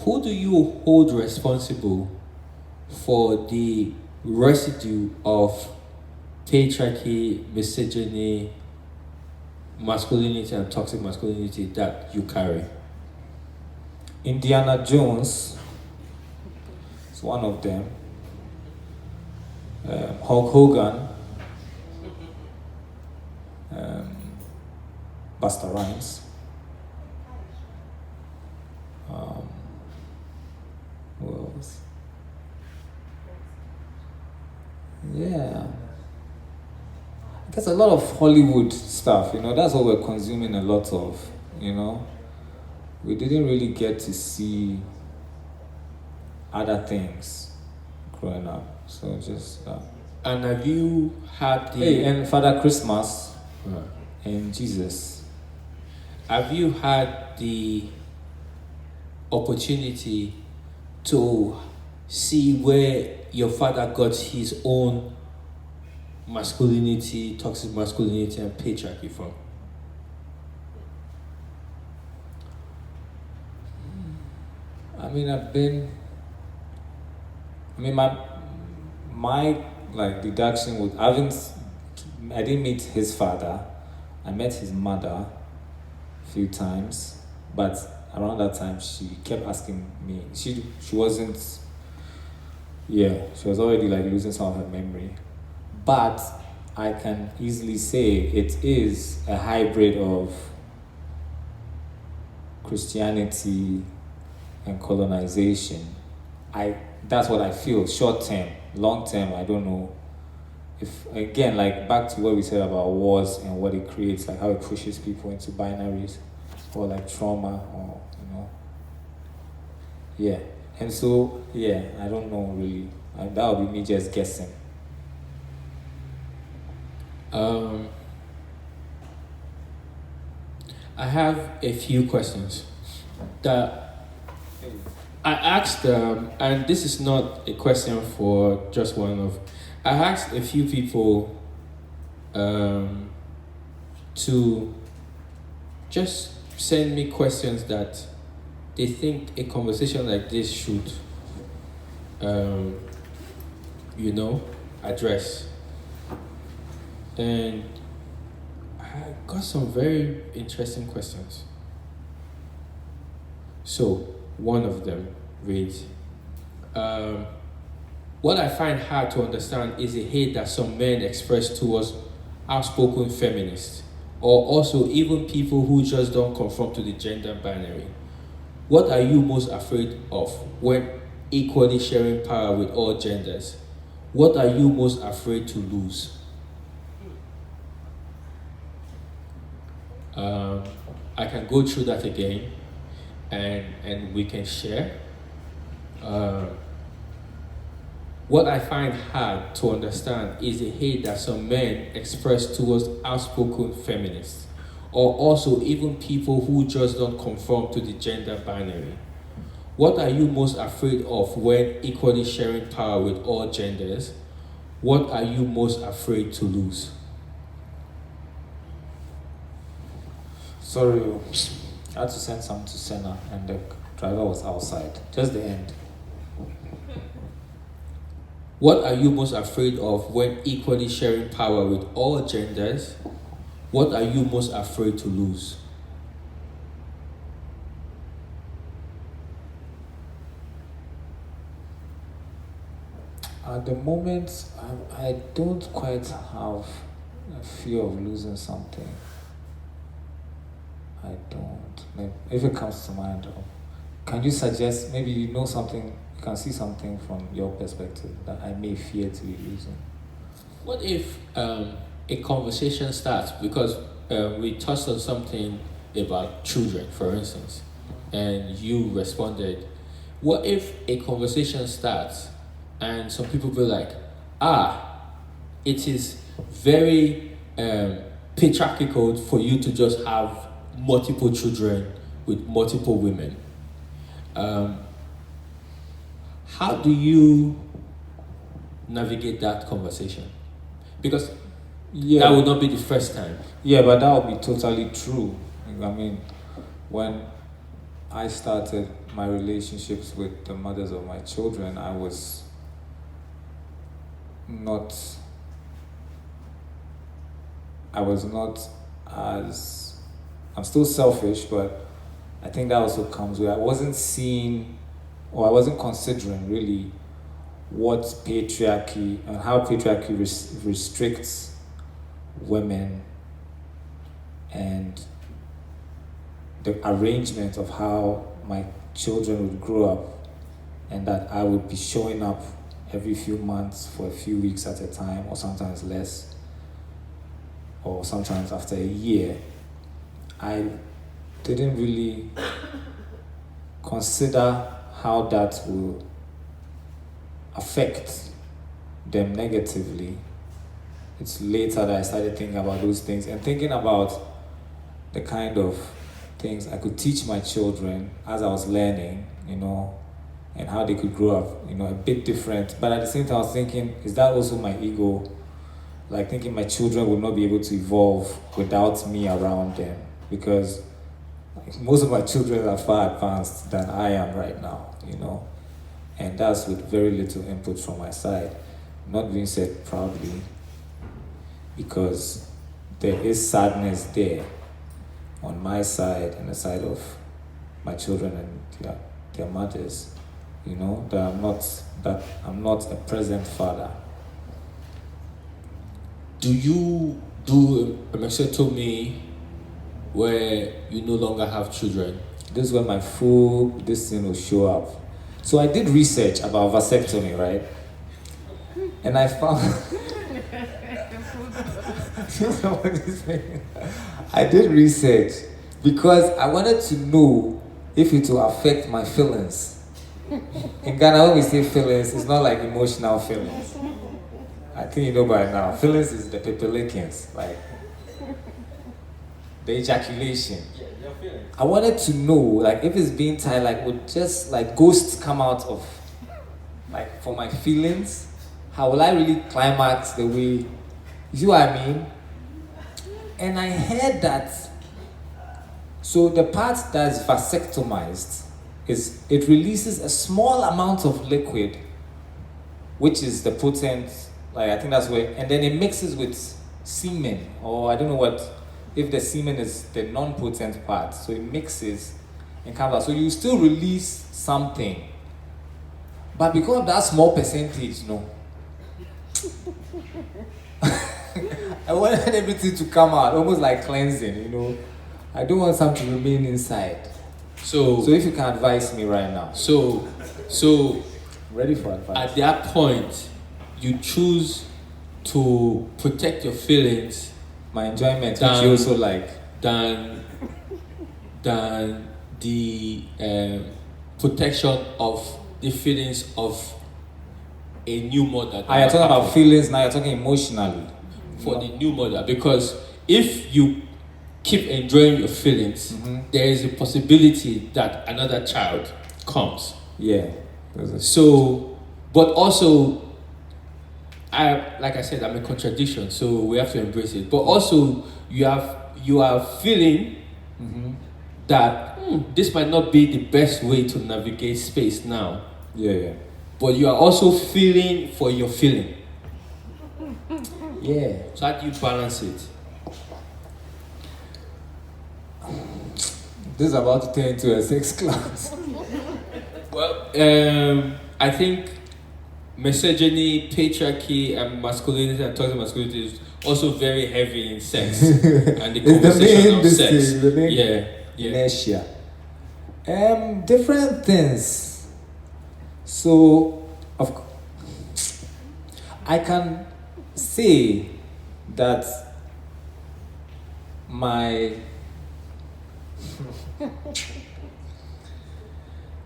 who do you hold responsible for the residue of patriarchy, misogyny, masculinity, and toxic masculinity that you carry? Indiana Jones is one of them. Hulk Hogan, Busta Rhymes. Who else? Yeah. I guess a lot of Hollywood stuff, that's what we're consuming a lot of, We didn't really get to see other things growing up. So just And have you had the... Hey, and Father Christmas and Jesus. Have you had the opportunity to see where your father got his own masculinity, toxic masculinity, and patriarchy from? My deduction would, I didn't meet his father. I met his mother a few times, but around that time she kept asking me. She wasn't. Yeah, she was already losing some of her memory, but I can easily say it is a hybrid of Christianity and colonization. That's what I feel. Short term, long term, I don't know. If again, back to what we said about wars and what it creates, how it pushes people into binaries or trauma, or yeah. And so yeah, I don't know really. That would be me just guessing. I have a few questions that I asked, and this is not a question for just one of. I asked a few people to just send me questions that they think a conversation like this should, address. And I got some very interesting questions. So, one of them reads, what I find hard to understand is the hate that some men express towards outspoken feminists, or also even people who just don't conform to the gender binary. What are you most afraid of when equally sharing power with all genders? What are you most afraid to lose? I can go through that again, and we can share. What I find hard to understand is the hate that some men express towards outspoken feminists, or also even people who just don't conform to the gender binary. What are you most afraid of when equally sharing power with all genders? What are you most afraid to lose? Sorry, I had to send some to Senna, and the driver was outside. Just the end. What are you most afraid of when equally sharing power with all genders? What are you most afraid to lose? At the moment, I don't quite have a fear of losing something. I don't. If it comes to mind, can you suggest, maybe you know something, you can see something from your perspective that I may fear to be losing? What if a conversation starts, because we touched on something about children, for instance, and you responded. What if a conversation starts and some people be like, it is very patriarchal for you to just have multiple children with multiple women. How do you navigate that conversation? Because that would not be the first time. Yeah, but that would be totally true. When I started my relationships with the mothers of my children, I was not as, I'm still selfish, but I think that also comes with, I wasn't seeing, or I wasn't considering really what patriarchy and how patriarchy restricts women and the arrangement of how my children would grow up, and that I would be showing up every few months for a few weeks at a time, or sometimes less, or sometimes after a year. I didn't really consider how that will affect them negatively. It's later that I started thinking about those things and thinking about the kind of things I could teach my children as I was learning, and how they could grow up, a bit different. But at the same time, I was thinking, is that also my ego? Like thinking my children would not be able to evolve without me around them, because most of my children are far advanced than I am right now, and that's with very little input from my side. Not being said proudly, because there is sadness there on my side and the side of my children and their mothers, that I'm not a present father. Do you do a mastectomy where you no longer have children? This is where this thing will show up. So I did research about vasectomy, right? And I found I did research because I wanted to know if it will affect my feelings. In Ghana, when we say feelings, it's not like emotional feelings. I think you know by now. Feelings is the pepperlickings, like the ejaculation. I wanted to know, like, if it's being tied, like, would just like ghosts come out of, like, for my feelings? How will I really climax the way, you see what I mean? And I heard that, so the part that's vasectomized is it releases a small amount of liquid, which is the potent, like I think that's where, and then it mixes with semen, or I don't know what, if the semen is the non-potent part, so it mixes and comes out. So you still release something, but because of that small percentage, no. I wanted everything to come out, almost like cleansing, I don't want something to remain inside. So if you can advise me right now. So Ready for advice. At that point, you choose to protect your feelings, my enjoyment, which you also like, than the protection of the feelings of a new mother. You're talking about feelings, now you're talking emotionally. For the new mother, because if you keep enjoying your feelings, there is a possibility that another child comes. Yeah. So, but also, like I said, I'm a contradiction, so we have to embrace it. But also, you are feeling that this might not be the best way to navigate space now. Yeah. But you are also feeling for your feeling. Yeah. So how do you balance it? This is about to turn into a sex class. Well, I think misogyny, patriarchy, and masculinity and toxic masculinity is also very heavy in sex and the conversation of sex. Inertia. Different things. So, I can say that my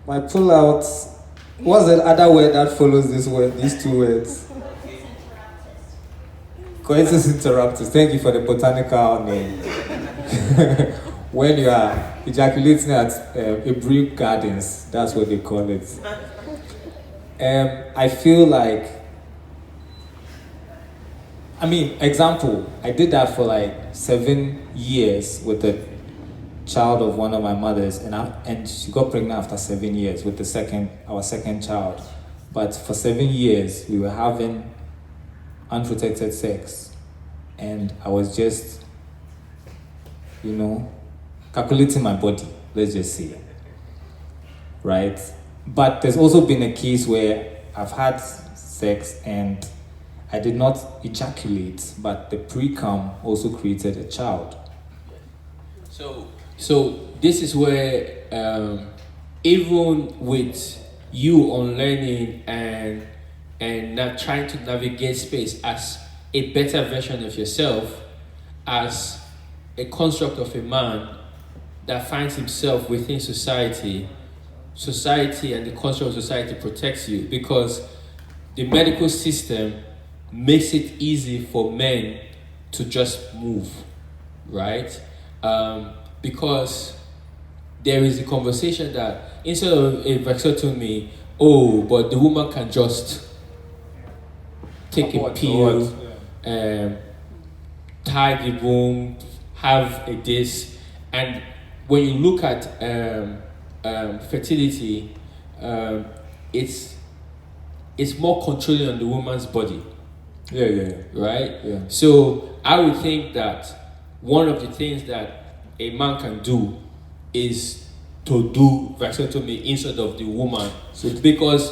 pull-outs. What's the other word that follows this word? These two words. Coitus interruptus. Thank you for the botanical name. When you are ejaculating at Hebrew gardens, that's what they call it. I feel like, example, I did that for like 7 years with a child of one of my mothers, and she got pregnant after 7 years with our second child. But for 7 years, we were having unprotected sex, and I was just, calculating my body, let's just say, right? But there's also been a case where I've had sex and I did not ejaculate, but the pre-cum also created a child. So this is where even with you unlearning and not trying to navigate space as a better version of yourself, as a construct of a man that finds himself within society and the construct of society protects you, because the medical system makes it easy for men to just move, right? Because there is a conversation that instead of a vasectomy, but the woman can just take a pill, tie the womb, have a this, and when you look at fertility, it's more controlling on the woman's body. Right? Yeah. So I would think that one of the things that a man can do is to do vasectomy instead of the woman. So because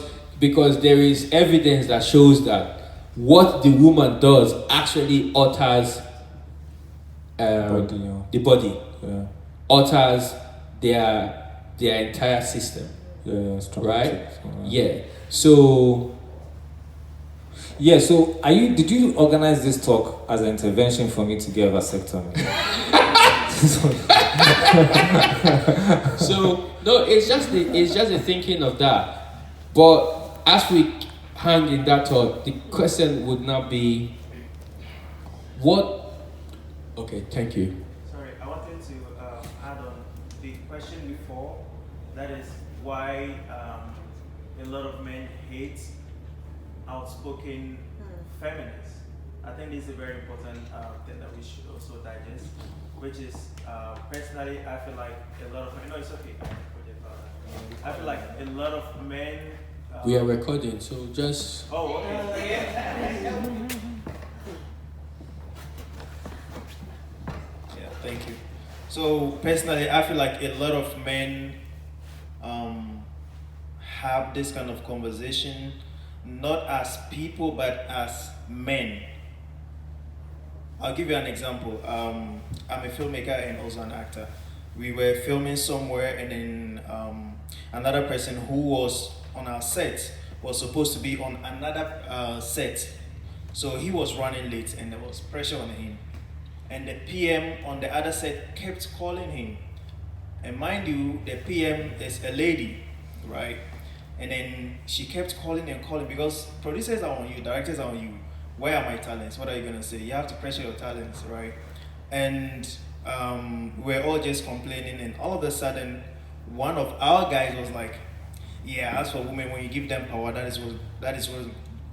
there is evidence that shows that what the woman does actually alters the body, alters their entire system. Right? Yeah. So did you organize this talk as an intervention for me to get a vasectomy? So no, it's just the thinking of that. But as we hang in that thought, the question would not be what. Okay, thank you. Sorry, I wanted to add on the question before. That is why a lot of men hate outspoken feminists. I think this is a very important thing that we should also digest, which is personally, I feel like a lot of men. No, it's okay. I feel like a lot of men. We are recording, so just. Oh, okay. Yeah, thank you. So personally, I feel like a lot of men have this kind of conversation, not as people, but as men. I'll give you an example. I'm a filmmaker and also an actor. We were filming somewhere, and then another person who was on our set was supposed to be on another set. So he was running late, and there was pressure on him. And the PM on the other set kept calling him. And mind you, the PM is a lady, right? And then she kept calling and calling because producers are on you, directors are on you. Where are my talents? What are you gonna say? You have to pressure your talents, right? And we're all just complaining, and all of a sudden, one of our guys was like, "Yeah, as for women, when you give them power, that is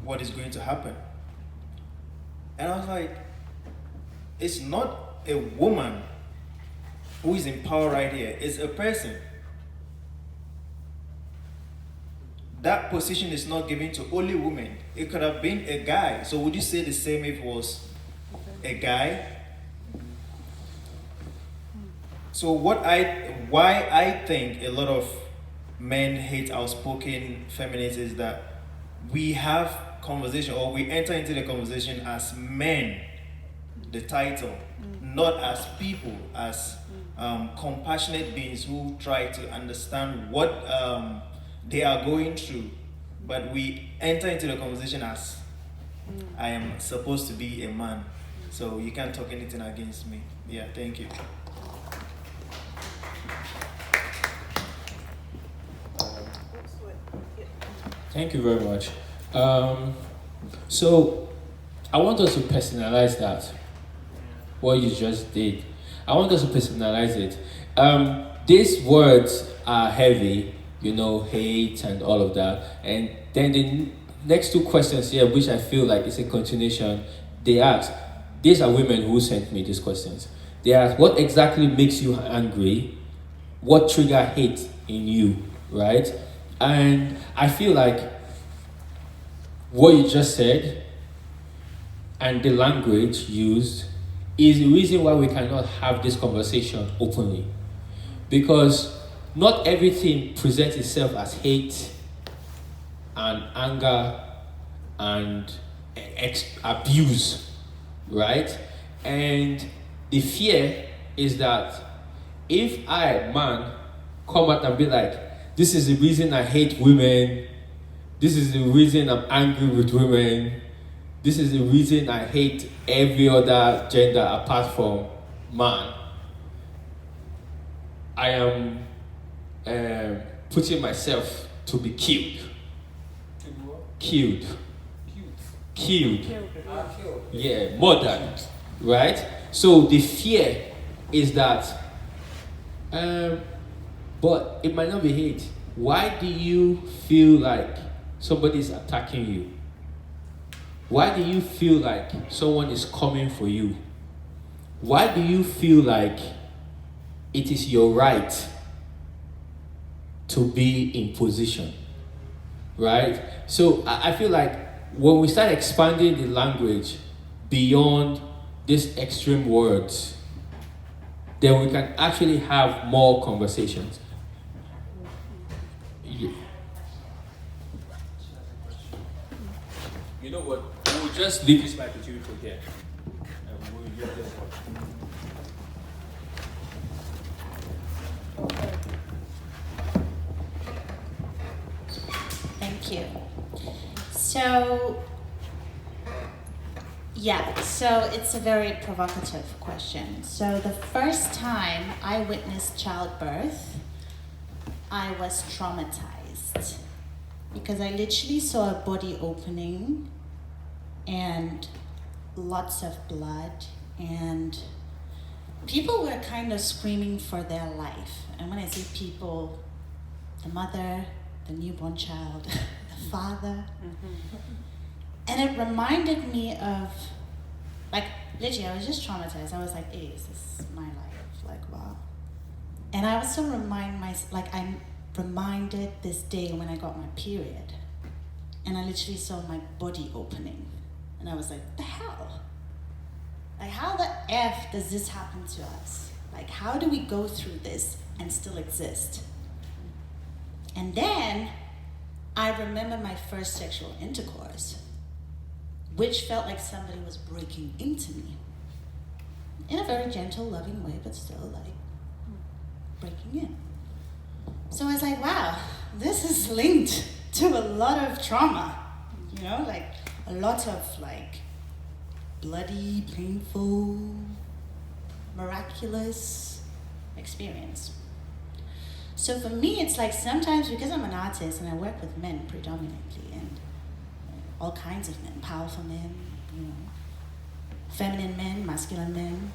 what is going to happen." And I was like, "It's not a woman who is in power right here. It's a person. That position is not given to only women. It could have been a guy. So would you say the same if it was a guy?" So why I think a lot of men hate outspoken feminists is that we have conversation, or we enter into the conversation as men, the title, not as people, as compassionate beings who try to understand what they are going through, but we enter into the conversation as I am supposed to be a man, so you can't talk anything against me. Yeah, thank you. Thank you very much. So I want us to personalize that, what you just did. I want us to personalize it. These words are heavy, hate and all of that. And then the next two questions here, which I feel like is a continuation, they ask, these are women who sent me these questions. They ask, what exactly makes you angry? What trigger hate in you, right? And I feel like what you just said and the language used is the reason why we cannot have this conversation openly. Because not everything presents itself as hate and anger and abuse, right? And the fear is that if I, man, come out and be like, this is the reason I hate women, this is the reason I'm angry with women, this is the reason I hate every other gender apart from man, I am putting myself to be killed. Killed. Yeah, murdered. Right? So the fear is that, but it might not be hate. Why do you feel like somebody's attacking you? Why do you feel like someone is coming for you? Why do you feel like it is your right to be in position? Right? So I feel like when we start expanding the language beyond these extreme words, then we can actually have more conversations. Yeah. You know what? We'll just leave this mic with you for here. And we'll use this one. Thank you. So it's a very provocative question. So the first time I witnessed childbirth, I was traumatized because I literally saw a body opening and lots of blood, and people were kind of screaming for their life. And when I say people, the mother, the newborn child, the father. And it reminded me of, like, literally, I was just traumatized. I was like, hey, is this my life? Like, wow. And I also I'm reminded this day when I got my period. And I literally saw my body opening. And I was like, the hell? Like, how the F does this happen to us? Like, how do we go through this and still exist? And then I remember my first sexual intercourse, which felt like somebody was breaking into me. In a very gentle, loving way, but still like breaking in. So I was like, wow, this is linked to a lot of trauma, you know, like a lot of like bloody, painful, miraculous experience. So for me, it's like sometimes, because I'm an artist and I work with men predominantly, and all kinds of men, powerful men, you know, feminine men, masculine men,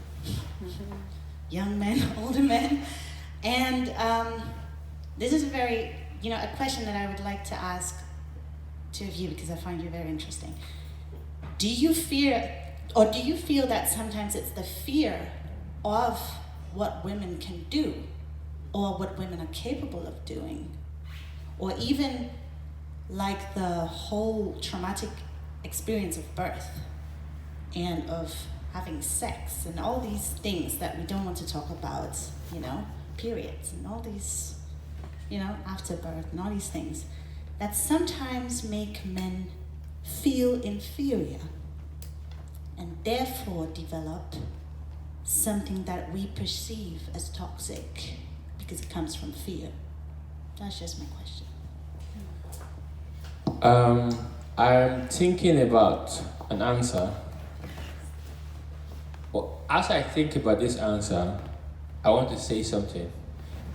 young men, older men. And this is a very, a question that I would like to ask two of you, because I find you very interesting. Do you fear, or do you feel that sometimes it's the fear of what women can do, or what women are capable of doing, or even like the whole traumatic experience of birth and of having sex and all these things that we don't want to talk about, periods and all these, after birth and all these things that sometimes make men feel inferior and therefore develop something that we perceive as toxic because it comes from fear? That's just my question. I'm thinking about an answer. Well, as I think about this answer, I want to say something.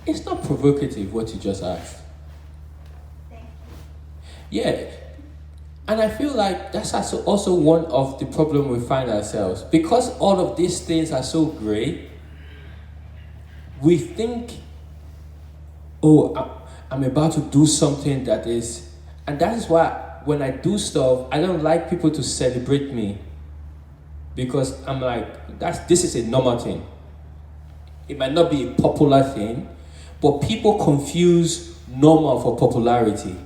It's not provocative what you just asked. Thank you. Yeah. And I feel like that's also one of the problem we find ourselves. Because all of these things are so gray, we think, I'm about to do something that is... And that is why when I do stuff, I don't like people to celebrate me. Because I'm like, this is a normal thing. It might not be a popular thing, but people confuse normal for popularity.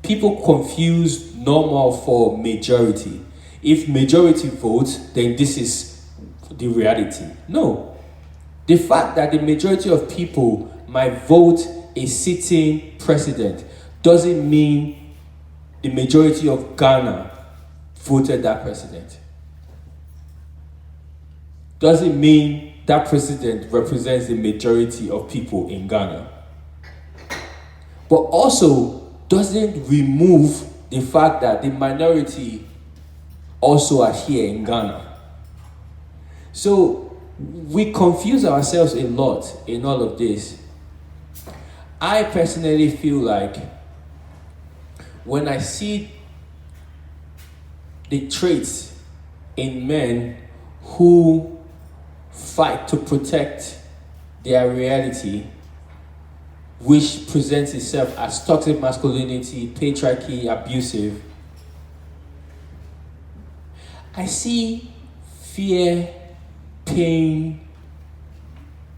People confuse normal for majority. If majority votes, then this is the reality. No. The fact that the majority of people might vote a sitting president doesn't mean the majority of Ghana voted that president. Doesn't mean that president represents the majority of people in Ghana. But also doesn't remove the fact that the minority also are here in Ghana. So we confuse ourselves a lot in all of this. I personally feel like when I see the traits in men who fight to protect their reality, which presents itself as toxic masculinity, patriarchy, abusive, I see fear, pain,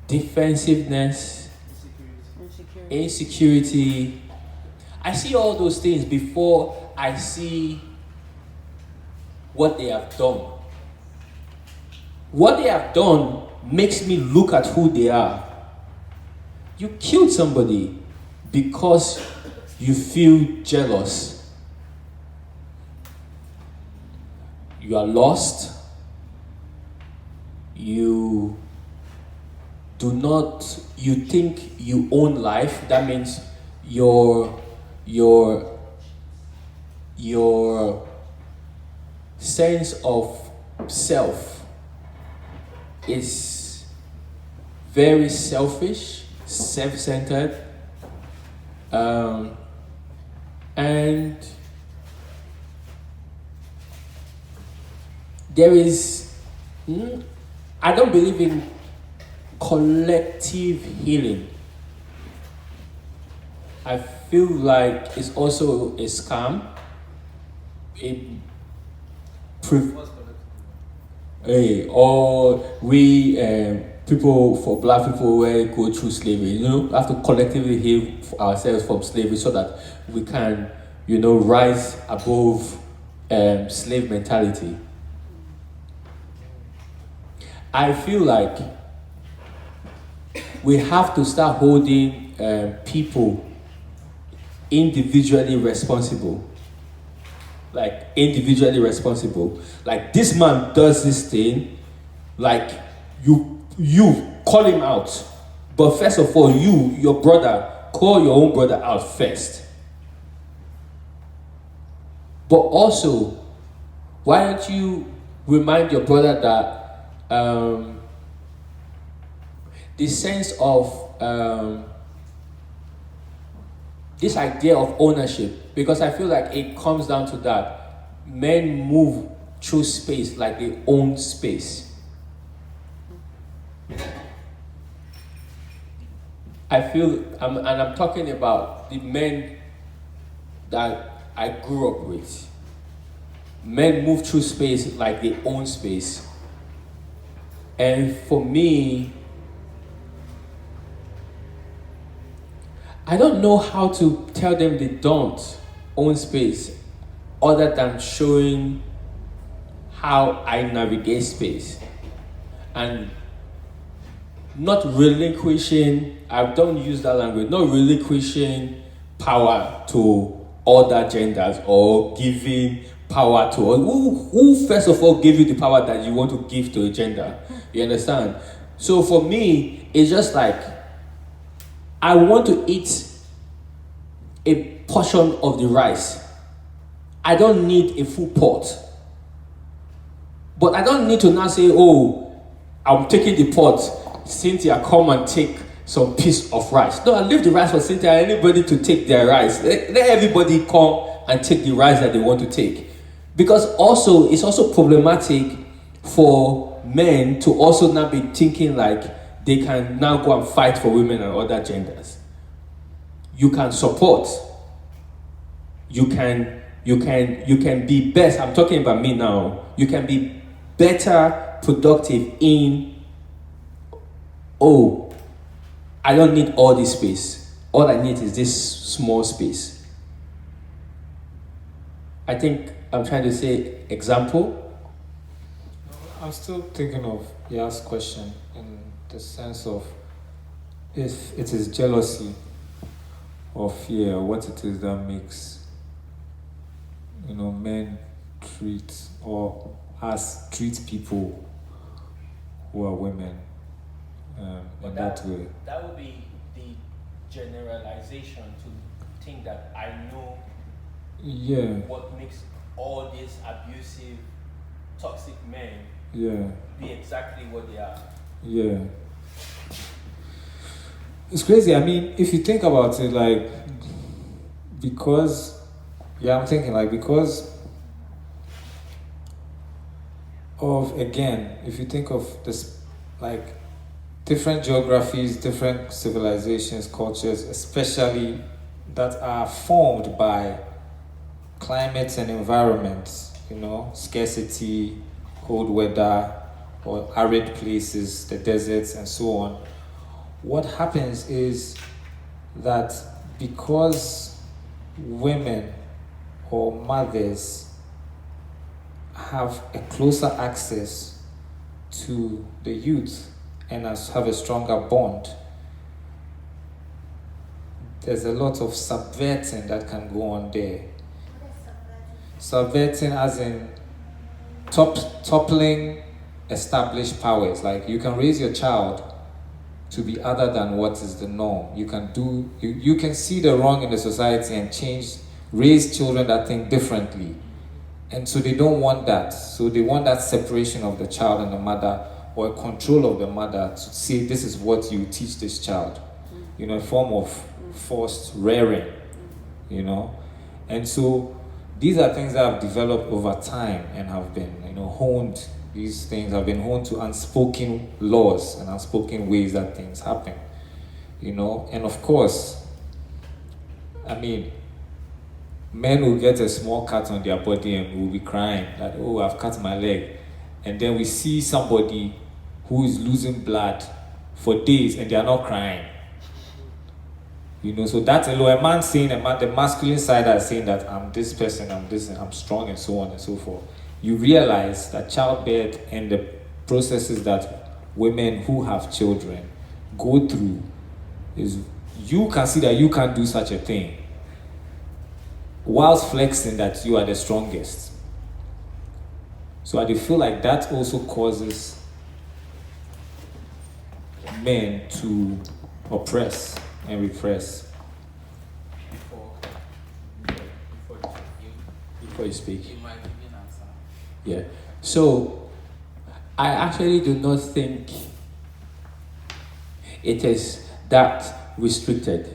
defensiveness, insecurity. I see all those things before I see what they have done. What they have done makes me look at who they are. You killed somebody because you feel jealous. You are lost. You think you own life. That means your sense of self is very selfish, self-centered, and there is, I don't believe in collective healing. I feel like it's also a scam. Or we people, for black people who go through slavery, have to collectively heal ourselves from slavery so that we can, rise above slave mentality. I feel like we have to start holding people individually responsible. Like individually responsible. Like this man does this thing, like you call him out. But first of all, your brother, call your own brother out first. But also, why don't you remind your brother that the sense of this idea of ownership, because I feel like it comes down to that. Men move through space like they own space. I'm talking about the men that I grew up with. Men move through space like they own space. And for me, I don't know how to tell them they don't own space other than showing how I navigate space and not relinquishing, I don't use that language, not relinquishing power to other genders or giving power to who first of all gave you the power that you want to give to a gender. You understand? So for me, it's just like I want to eat a portion of the rice. I don't need a full pot. But I don't need to now say, I'm taking the pot. Cynthia, come and take some piece of rice. No, I leave the rice for Cynthia and anybody to take their rice. Let everybody come and take the rice that they want to take. Because also, it's also problematic for men to also now be thinking like they can now go and fight for women and other genders. You can support. You can be best. I'm talking about me now. You can be better, productive in oh, I don't need all this space. All I need is this small space. I think I'm trying to say example. I'm still thinking of Ya's question in the sense of if it is jealousy or fear, what it is that makes, men treat or us treat people who are women in that way. That would be the generalization to think that I know what makes all these abusive, toxic men be exactly what they are. Yeah. It's crazy. I mean, if you think about it, like, because of, again, if you think of this, like, different geographies, different civilizations, cultures, especially that are formed by climates and environments, scarcity, cold weather, or arid places, the deserts, and so on. What happens is that because women or mothers have a closer access to the youth and have a stronger bond, there's a lot of subverting that can go on there. Subverting as in toppling established powers. Like, you can raise your child to be other than what is the norm. You can see the wrong in the society and raise children that think differently. And so they don't want that. So they want that separation of the child and the mother, or control of the mother, to say this is what you teach this child. A form of forced rearing, And so these are things that have developed over time and have been, honed. These things have been honed to unspoken laws and unspoken ways that things happen, And of course, I mean, men will get a small cut on their body and will be crying that, oh, I've cut my leg. And then we see somebody who is losing blood for days and they are not crying. So that's a lower man saying, the masculine side is saying that I'm this person, I'm this, and I'm strong, and so on and so forth. You realize that childbirth and the processes that women who have children go through is, you can see that you can't do such a thing whilst flexing that you are the strongest. So I do feel like that also causes men to oppress and repress. Before you speak. Yeah. So I actually do not think it is that restricted.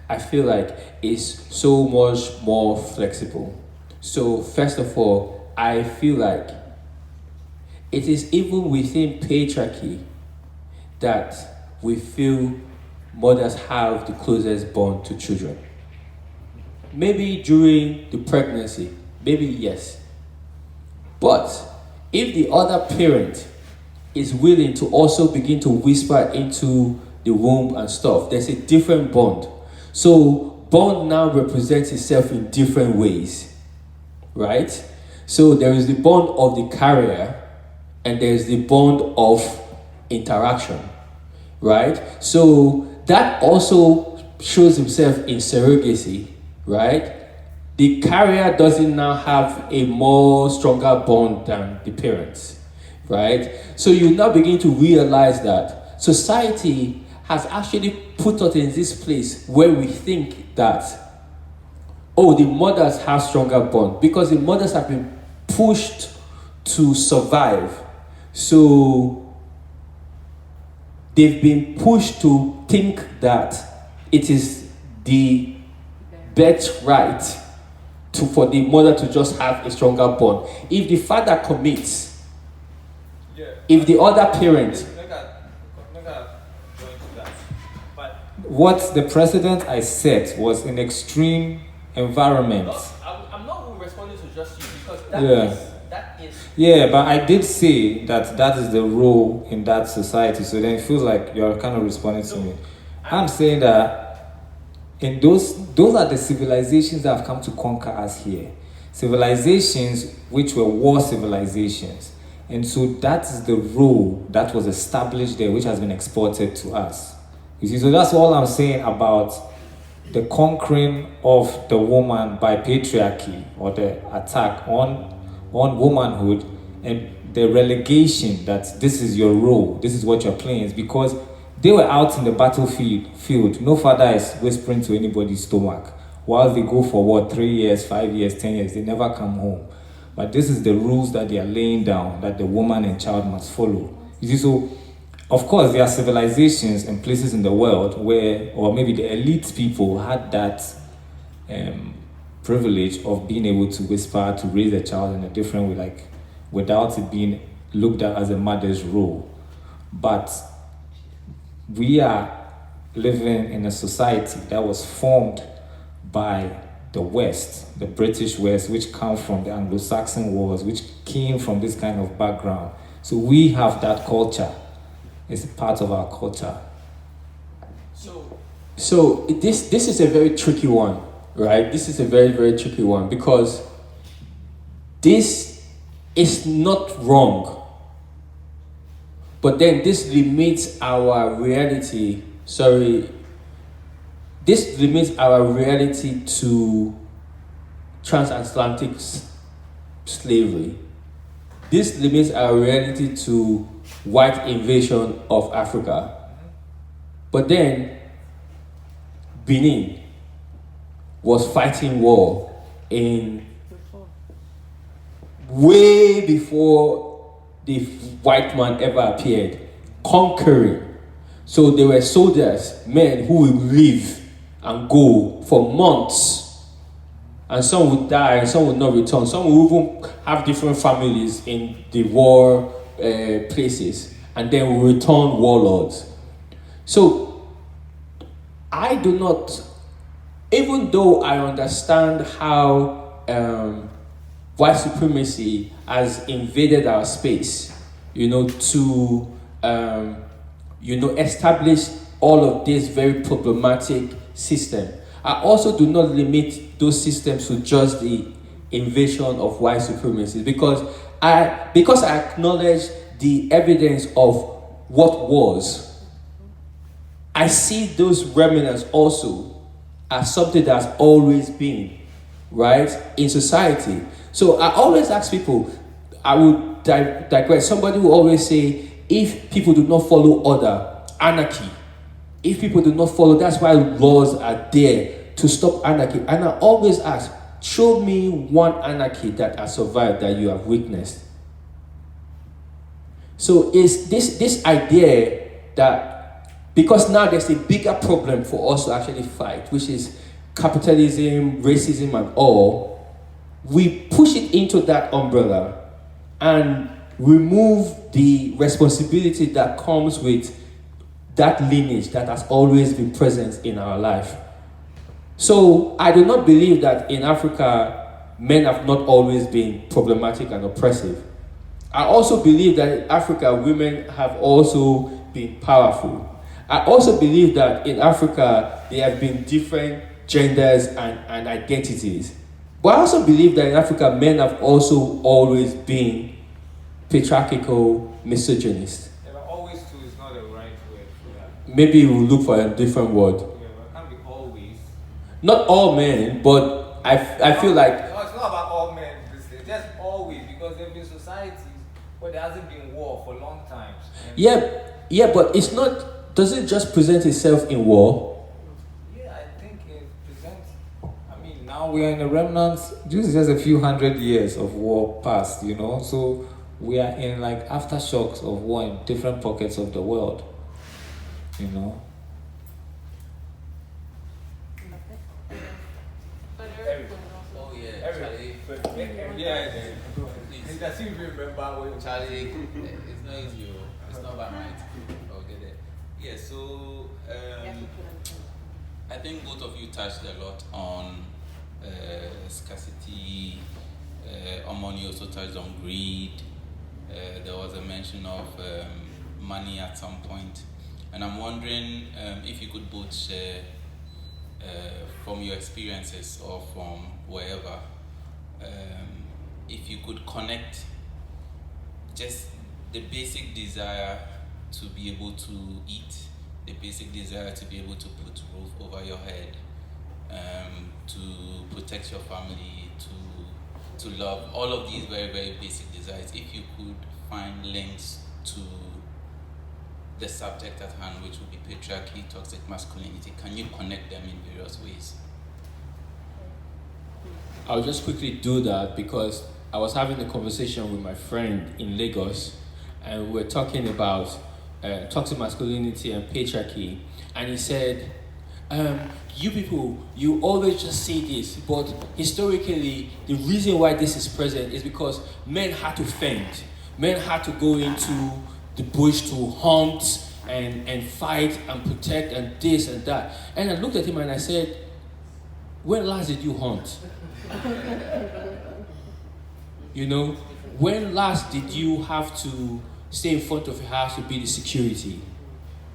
I feel like it's so much more flexible. So first of all, I feel like it is even within patriarchy that we feel mothers have the closest bond to children. Maybe during the pregnancy, maybe yes. But if the other parent is willing to also begin to whisper into the womb and stuff, there's a different bond. So bond now represents itself in different ways, right? So there is the bond of the carrier and there's the bond of interaction, right? So that also shows himself in surrogacy, right? The carrier doesn't now have a more stronger bond than the parents, right? So you now begin to realize that society has actually put us in this place where we think that, oh, the mothers have stronger bond because the mothers have been pushed to survive. So they've been pushed to think that it is the birthright for the mother to just have a stronger bond. If the father commits, if the other parent, what the precedent I set was an extreme environment. I'm not responding to just you because that is Yeah, but I did say that that is the role in that society. So then it feels like you're kind of responding to me. I'm saying that in those are the civilizations that have come to conquer us here. Civilizations which were war civilizations. And so that is the role that was established there, which has been exported to us. You see, so that's all I'm saying about the conquering of the woman by patriarchy, or the attack on womanhood, and the relegation that this is your role, this is what you're playing, is because they were out in the battlefield. No father is whispering to anybody's stomach while they go for what, 3 years, 5 years, 10 years, they never come home. But this is the rules that they are laying down, that the woman and child must follow. You see, so of course there are civilizations and places in the world where, or maybe the elite people had that privilege of being able to whisper, to raise a child in a different way, like without it being looked at as a mother's role. But we are living in a society that was formed by the West, the British West, which comes from the Anglo-Saxon wars, which came from this kind of background. So we have that culture. It's part of our culture. So this is a very tricky one, right? This is a very, very tricky one, because this is not wrong. But then this limits our reality, this limits our reality to transatlantic slavery. This limits our reality to white invasion of Africa. But then Benin was fighting war in way before the white man ever appeared, conquering. So there were soldiers, men who would live and go for months, and some would die and some would not return. Some would even have different families in the war places, and then will return warlords. So I do not, even though I understand how white supremacy has invaded our space, to establish all of this very problematic system, I also do not limit those systems to just the invasion of white supremacy, because I acknowledge the evidence of what was. I see those remnants also as something that's always been, right, in society. So I always ask people, I would digress. Somebody will always say, if people do not follow order, anarchy. If people do not follow, that's why laws are there to stop anarchy. And I always ask, show me one anarchy that has survived that you have witnessed. So is this idea that, because now there's a bigger problem for us to actually fight, which is capitalism, racism and all, we push it into that umbrella and remove the responsibility that comes with that lineage that has always been present in our life. So I do not believe that in Africa, men have not always been problematic and oppressive. I also believe that in Africa, women have also been powerful. I also believe that in Africa, there have been different genders and identities. But I also believe that in Africa, men have also always been patriarchal, misogynist. Always too is not the right word for that. Maybe we'll look for a different word. Yeah, but it can't be always. Not all men, but I feel like... No, it's not about all men, just always, because there have been societies where there hasn't been war for long times. Yeah, but it's not... Does it just present itself in war? Yeah, I think it presents... now we are in the remnants. This is just a few hundred years of war past, so we are in like aftershocks of war in different pockets of the world, Oh yeah, Charlie. Does he remember when Charlie, it's not easy. It's not by might. Okay, there. Yeah. So I think both of you touched a lot on scarcity Omoni also touched on greed. There was a mention of money at some point. And I'm wondering if you could both share from your experiences or from wherever, if you could connect just the basic desire to be able to eat, the basic desire to be able to put roof over your head, to protect your family, to love, all of these very, very basic desires. If you could find links to the subject at hand, which would be patriarchy, toxic masculinity, can you connect them in various ways? I'll just quickly do that because I was having a conversation with my friend in Lagos, and we were talking about toxic masculinity and patriarchy, and he said, you people, you always just say this, but historically, the reason why this is present is because men had to fend. Men had to go into the bush to hunt and fight and protect and this and that. And I looked at him and I said, when last did you hunt? You know, when last did you have to stay in front of your house to be the security,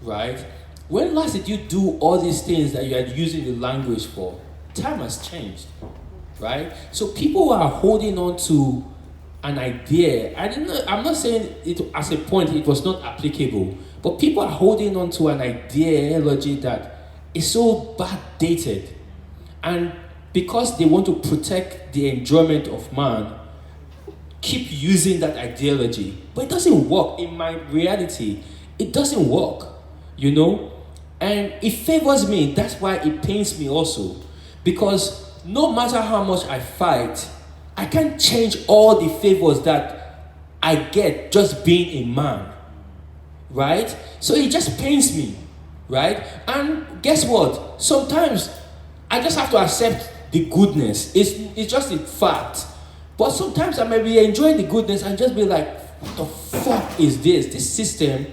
right? When last did you do all these things that you are using the language for? Time has changed, right? So people are holding on to an idea. I'm not saying it as a point it was not applicable, but people are holding on to an ideology that is so backdated, and because they want to protect the enjoyment of man, keep using that ideology. But it doesn't work. In my reality, it doesn't work, you know? And it favors me. That's why it pains me also. Because no matter how much I fight, I can't change all the favors that I get just being a man, right? So it just pains me, right? And guess what? Sometimes I just have to accept the goodness. It's just a fact. But sometimes I may be enjoying the goodness and just be like, what the fuck is this? This system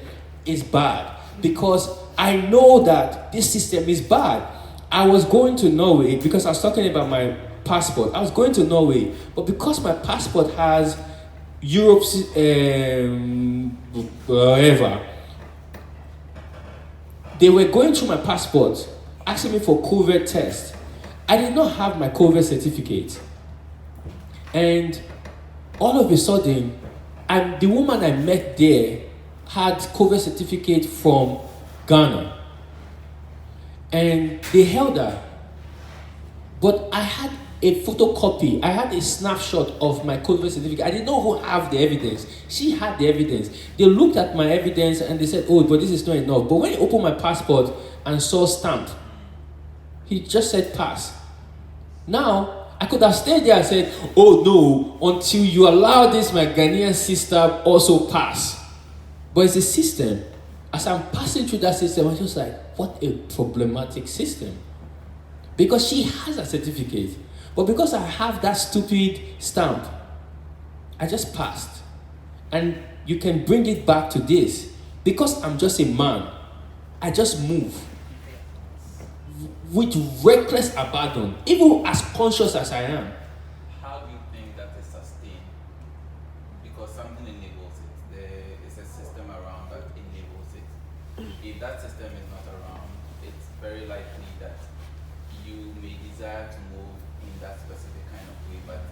is bad. Because I know that this system is bad. I was going to Norway because I was talking about my passport. I was going to Norway, but because my passport has Europe's whatever, they were going through my passport, asking me for COVID test. I did not have my COVID certificate. And all of a sudden, the woman I met there had COVID certificate from Ghana. And they held her. But I had a photocopy. I had a snapshot of my COVID certificate. I didn't know who have the evidence. She had the evidence. They looked at my evidence and they said, oh, but this is not enough. But when he opened my passport and saw stamped, he just said pass. Now, I could have stayed there and said, oh no, until you allow this, my Ghanaian sister also pass. But it's a system. As I'm passing through that system, I'm just like, what a problematic system. Because she has a certificate. But because I have that stupid stamp, I just passed. And you can bring it back to this. Because I'm just a man, I just move with reckless abandon, even as conscious as I am. How do you think that is sustained? Because something enables it. There is a system around that enables it. If that system is not around, it's very likely that you may desire to move in that specific kind of way, but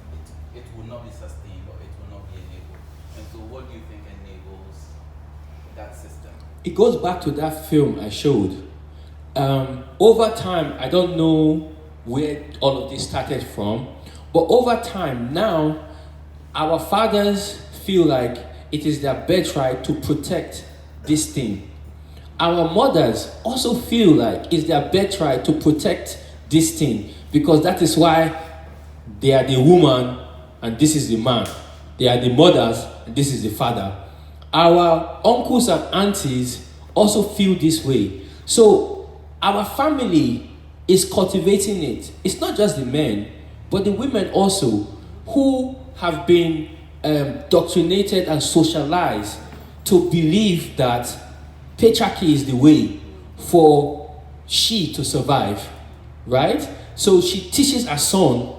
it will not be sustained or it will not be enabled. And so what do you think enables that system? It goes back to that film I showed. Over time, I don't know where all of this started from, but over time now, our fathers feel like it is their birthright to protect this thing. Our mothers also feel like it's their birthright to protect this thing, because that is why they are the woman and this is the man. They are the mothers and this is the father. Our uncles and aunties also feel this way. So our family is cultivating it. It's not just the men, but the women also, who have been doctrinated and socialized to believe that patriarchy is the way for she to survive, right? So she teaches her son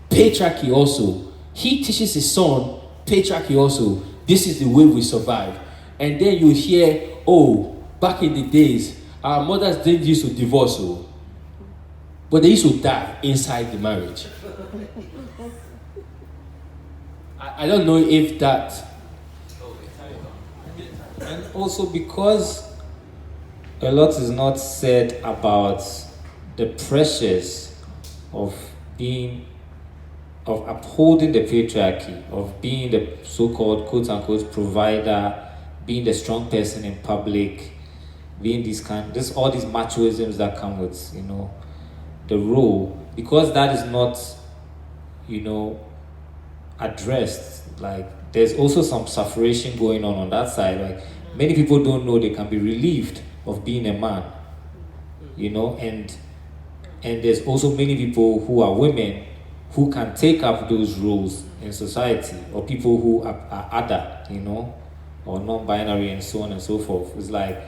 patriarchy also. he teaches his son patriarchy also. This is the way we survive. And then you hear, oh, back in the days, our mothers didn't used to divorce, oh, but they used to die inside the marriage. I don't know if that. And also because a lot is not said about the pressures of upholding the patriarchy, of being the so-called quote-unquote provider, being the strong person in public, being all these machoisms that come with, the role, because that is not, addressed. Like, there's also some sufferation going on that side. Like, many people don't know they can be relieved of being a man, and there's also many people who are women who can take up those roles in society, or people who are other, or non-binary and so on and so forth. It's like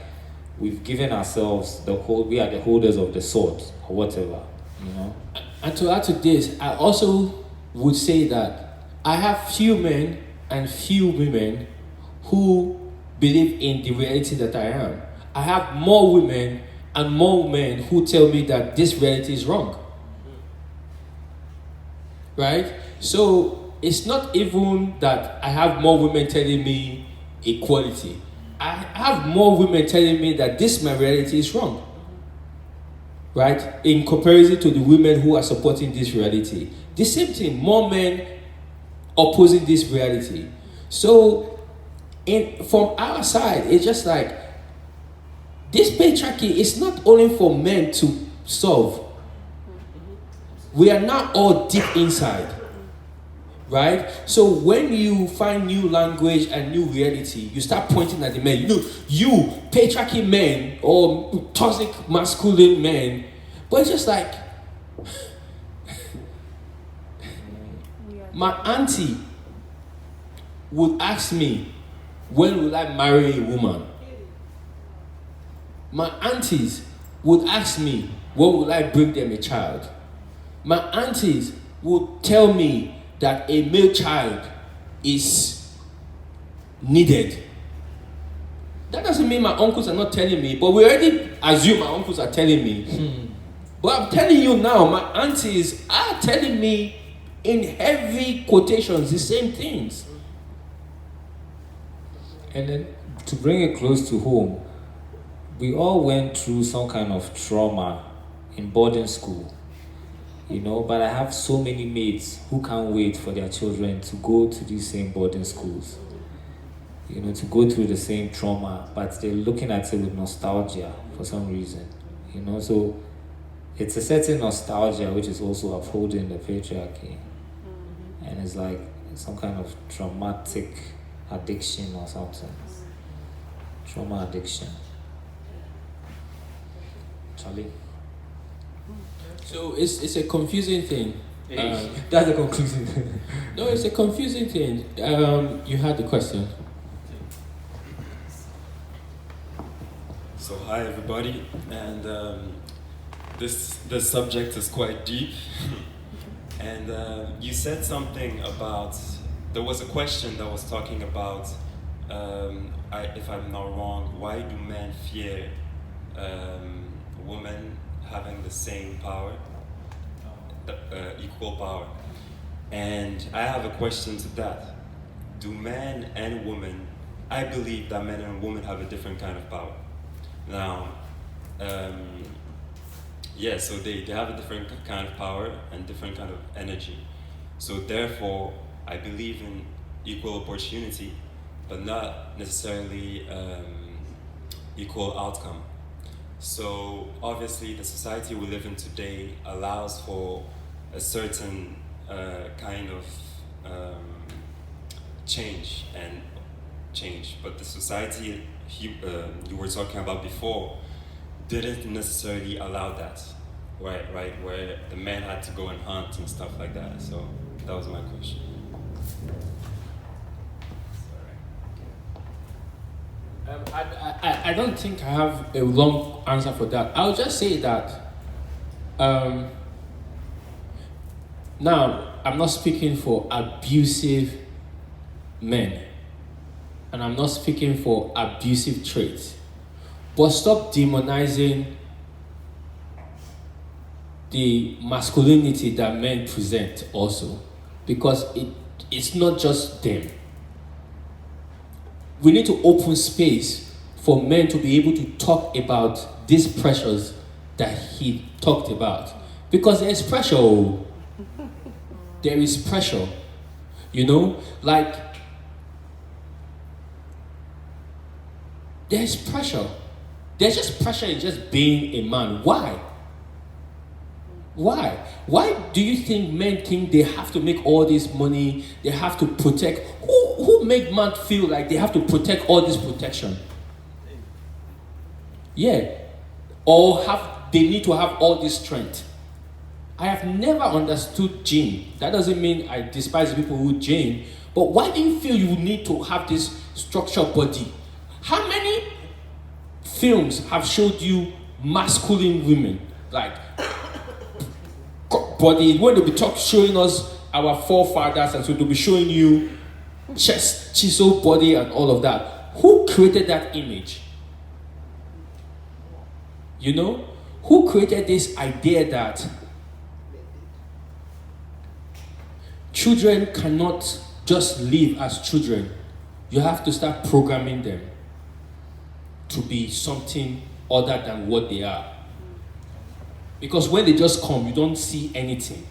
we've given ourselves we are the holders of the sword or whatever, And to add to this, I also would say that I have few men and few women who believe in the reality that I am. I have more women and more men who tell me that this reality is wrong. Right? So it's not even that I have more women telling me equality. I have more women telling me that my reality is wrong. Right? In comparison to the women who are supporting this reality. The same thing, more men opposing this reality. So from our side, it's just like this patriarchy is not only for men to solve. We are not all deep inside, right? So when you find new language and new reality, you start pointing at the men. You patriarchy men or toxic masculine men, but it's just like my auntie would ask me, when will I marry a woman? My aunties would ask me, when will I bring them a child? My aunties would tell me that a male child is needed. That doesn't mean my uncles are not telling me, but we already assume my uncles are telling me. But I'm telling you now, my aunties are telling me in heavy quotations the same things. And then to bring it close to home, we all went through some kind of trauma in boarding school. But I have so many mates who can't wait for their children to go to these same boarding schools, to go through the same trauma, but they're looking at it with nostalgia for some reason, so it's a certain nostalgia which is also upholding the patriarchy, and it's like some kind of traumatic addiction or something, trauma addiction. Charlie? So it's a confusing thing. That's a conclusion. No, it's a confusing thing. You had the question. So hi everybody, and this subject is quite deep. And you said something about, there was a question that was talking about, if I'm not wrong, why do men fear women having the same power, equal power? And I have a question to that. Do men and women, I believe that men and women have a different kind of power. Now, so they have a different kind of power and different kind of energy. So therefore, I believe in equal opportunity, but not necessarily equal outcome. So obviously the society we live in today allows for a certain kind of change, but the society you were talking about before didn't necessarily allow that, right, where the men had to go and hunt and stuff like that. So that was my question. I don't think I have a long answer for that. I'll just say that now I'm not speaking for abusive men, and I'm not speaking for abusive traits, but stop demonizing the masculinity that men present also, because it's not just them. We need to open space for men to be able to talk about these pressures that he talked about, because there is pressure. Oh. There is pressure, like there's pressure. There's just pressure in just being a man. Why? Why do you think men think they have to make all this money? They have to protect. Who make men feel like they have to protect all this protection? Yeah. Or they need to have all this strength. I have never understood gym. That doesn't mean I despise people who gym, but why do you feel you need to have this structured body? How many films have showed you masculine women? Like body, when they'll be showing us our forefathers, and so they'll be showing you chest, chisel body and all of that. Who created that image? Who created this idea that children cannot just live as children? You have to start programming them to be something other than what they are. Because when they just come, you don't see anything.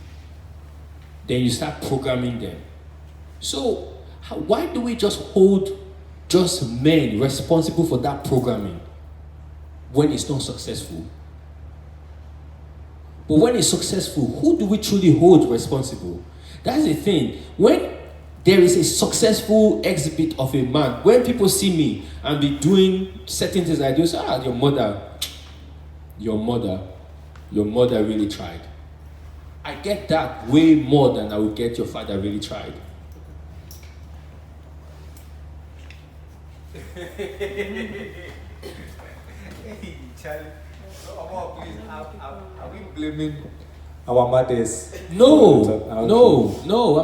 Then you start programming them. So why do we just hold just men responsible for that programming when it's not successful? But when it's successful, who do we truly hold responsible? That's the thing. When there is a successful exhibit of a man, when people see me and be doing certain things, I do say, your mother really tried. I get that way more than I would get your father really tried. Are we blaming our mothers? No, I'm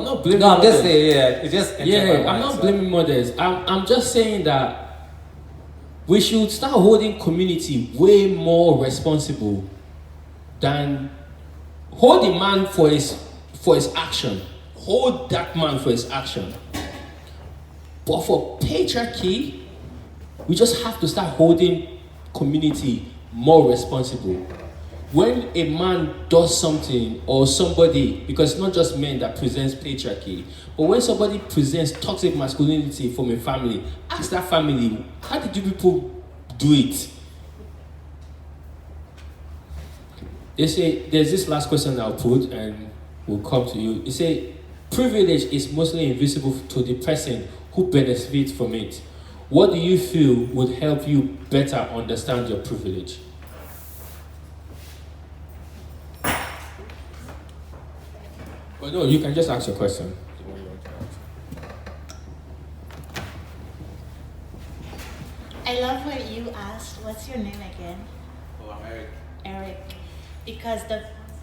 not blaming. No, I'm just mothers. saying, I'm not blaming mothers. I'm just saying that we should start holding community way more responsible than hold the man for his action. Hold that man for his action. But for patriarchy, we just have to start holding community more responsible. When a man does something, or somebody, because it's not just men that presents patriarchy, but when somebody presents toxic masculinity from a family, ask that family, how did you people do it? They say, there's this last question I'll put and we'll come to you. They say, privilege is mostly invisible to the person who benefits from it. What do you feel would help you better understand your privilege? Well, no, you can just ask your question. I love what you asked. What's your name again? Oh, I'm Eric. Eric. Because